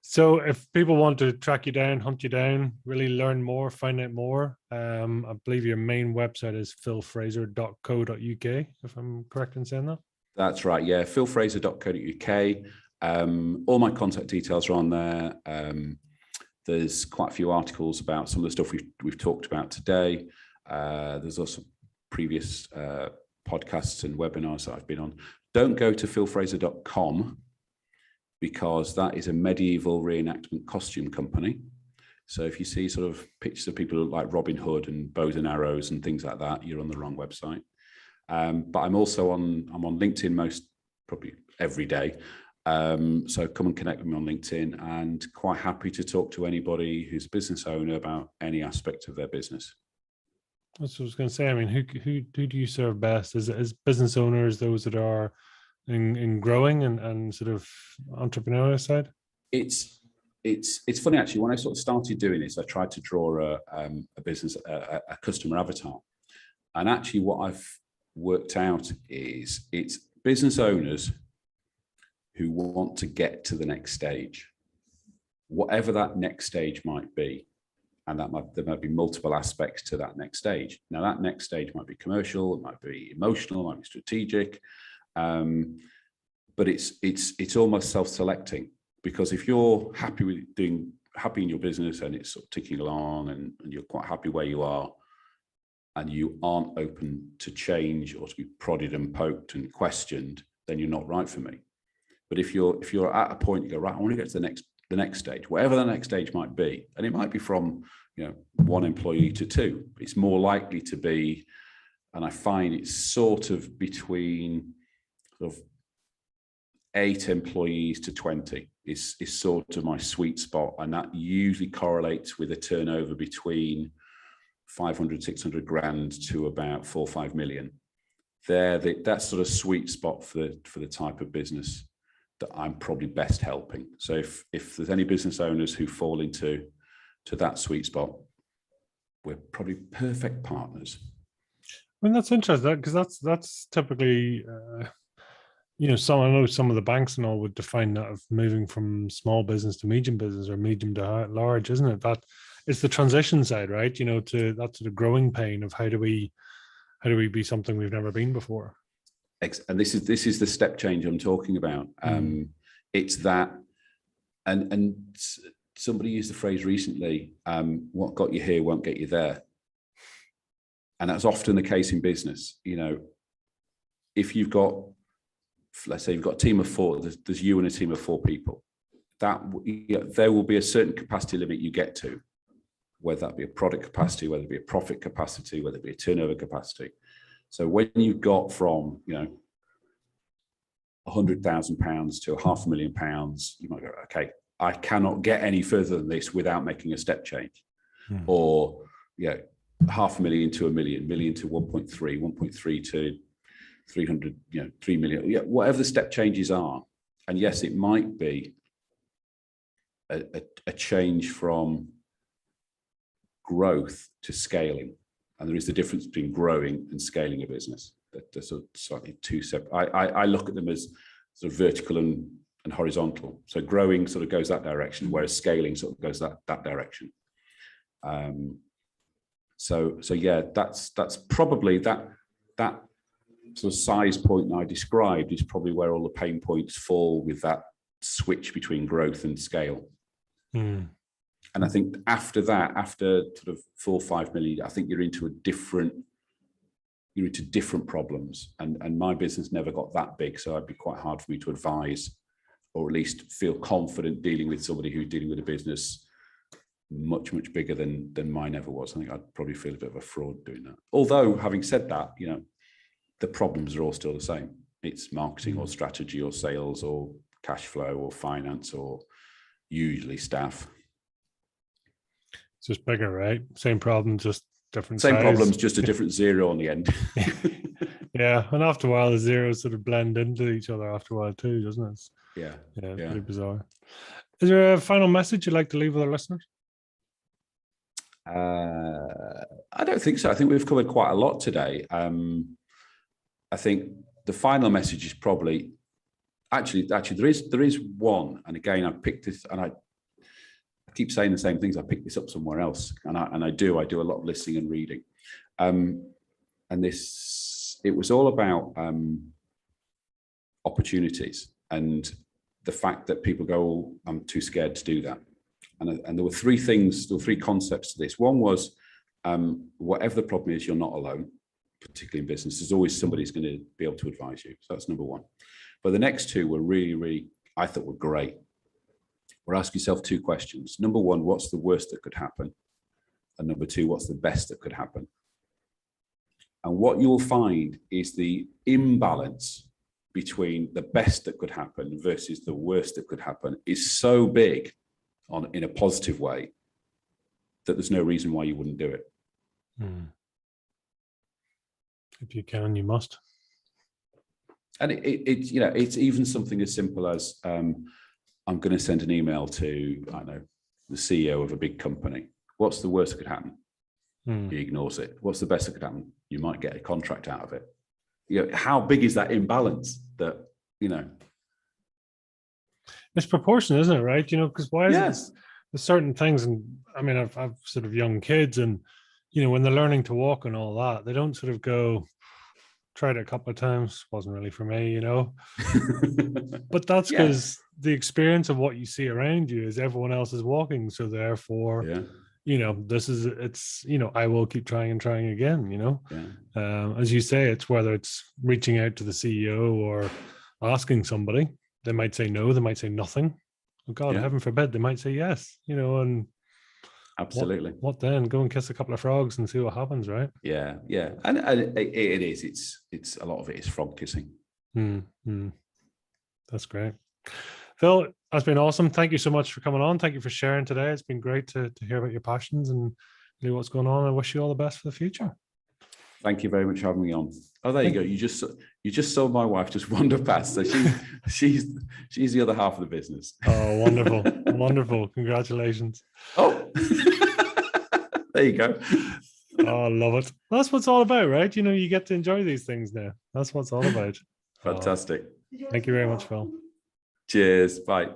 So if people want to track you down, hunt you down, really learn more, find out more, I believe your main website is philfraser.co.uk, if I'm correct in saying that. That's right. Yeah. philfraser.co.uk. All my contact details are on there. There's quite a few articles about some of the stuff we've talked about today. There's also previous podcasts and webinars that I've been on. Don't go to philfraser.com because that is a medieval reenactment costume company. So if you see sort of pictures of people like Robin Hood and bows and arrows and things like that, you're on the wrong website. But I'm also on LinkedIn probably every day. So come and connect with me on LinkedIn, and quite happy to talk to anybody who's a business owner about any aspect of their business. That's what I was going to say. I mean, who do you serve best? Is business owners, those that are in growing and sort of entrepreneurial side? It's funny actually. When I sort of started doing this, I tried to draw a business, a customer avatar, and actually what I've worked out is it's business owners who want to get to the next stage, whatever that next stage might be. And there might be multiple aspects to that next stage. Now, that next stage might be commercial, it might be emotional, it might be strategic, but it's almost self-selecting, because if you're happy in your business and it's sort of ticking along and you're quite happy where you are, and you aren't open to change or to be prodded and poked and questioned, then you're not right for me. But if you're at a point, you go, right, I want to get to the next stage, whatever the next stage might be, and it might be from 1 employee to 2. It's more likely to be, and I find it's sort of between sort of 8 employees to 20 is sort of my sweet spot, and that usually correlates with a turnover between 500, 600 grand to about 4 or 5 million. That's sort of sweet spot for the type of business that I'm probably best helping. So if there's any business owners who fall into that sweet spot, we're probably perfect partners. I mean, that's interesting, because that's typically, I know some of the banks and all would define that of moving from small business to medium business or medium to large, isn't it? That it's the transition side, right? To that sort of growing pain of how do we be something we've never been before. And this is the step change I'm talking about. It's that, and somebody used the phrase recently, what got you here won't get you there. And that's often the case in business. If you've got, let's say you've got a team of 4, there's you and a team of 4 people, there will be a certain capacity limit you get to, whether that be a product capacity, whether it be a profit capacity, whether it be a turnover capacity. So when you got from, £100,000 to £500,000, you might go, okay, I cannot get any further than this without making a step change. Or, £500,000 to £1 million, million to 1.3, 1.3 to 300, 3 million, whatever the step changes are. And yes, it might be a change from growth to scaling. And there is the difference between growing and scaling a business. They're sort of slightly two separate. I look at them as sort of vertical and horizontal. So growing sort of goes that direction, whereas scaling sort of goes that direction. So yeah, that's probably that sort of size point I described is probably where all the pain points fall with that switch between growth and scale. And I think after that, after sort of 4 or 5 million, I think you're into different problems. And my business never got that big, so it'd be quite hard for me to advise, or at least feel confident dealing with somebody who's dealing with a business much bigger than mine ever was. I think I'd probably feel a bit of a fraud doing that. Although, having said that, the problems are all still the same. It's marketing or strategy or sales or cash flow or finance or usually staff. It's just bigger, right? Same problem, just different Same size. problems, just a different zero on the end. Yeah, and after a while, the zeros sort of blend into each other after a while too, doesn't it? Yeah. Pretty bizarre. Is there a final message you'd like to leave with our listeners? I don't think so. I think we've covered quite a lot today. I think the final message is probably actually there is one, and again I picked this, and I keep saying the same things. I picked this up somewhere else, and I do a lot of listening and reading, and it was all about opportunities and the fact that people go, oh, I'm too scared to do that. And there were three concepts to this. One was whatever the problem is, you're not alone, particularly in business. There's always somebody who's going to be able to advise you. So that's number one. But the next two were really, I thought were great. Or ask yourself two questions. Number one, what's the worst that could happen? And number two, what's the best that could happen? And what you'll find is the imbalance between the best that could happen versus the worst that could happen is so big in a positive way that there's no reason why you wouldn't do it. If you can, you must. And it's even something as simple as I'm going to send an email to, I don't know, the CEO of a big company. What's the worst that could happen? He ignores it. What's the best that could happen? You might get a contract out of it. How big is that imbalance that, It's proportionate, isn't it? Right? Because why is it there's certain things, and I mean, I've sort of young kids, and when they're learning to walk and all that, they don't sort of go, tried it a couple of times, wasn't really for me, But that's because the experience of what you see around you is everyone else is walking, so therefore, I will keep trying and trying again. As you say, it's whether it's reaching out to the CEO or asking somebody. They might say no, they might say nothing. Oh God, heaven forbid, they might say yes, and absolutely. What then? Go and kiss a couple of frogs and see what happens, right? Yeah. And it is. It's a lot of it is frog kissing. That's great. Phil, that's been awesome. Thank you so much for coming on. Thank you for sharing today. It's been great to hear about your passions and really what's going on. I wish you all the best for the future. Thank you very much for having me on. Oh, there you go. You just saw my wife just wander past. So she's the other half of the business. Oh, wonderful. Wonderful. Congratulations. Oh, there you go. Oh, I love it. That's what it's all about, right? You get to enjoy these things now. That's what it's all about. Fantastic. Thank you very much, Phil. Cheers. Bye.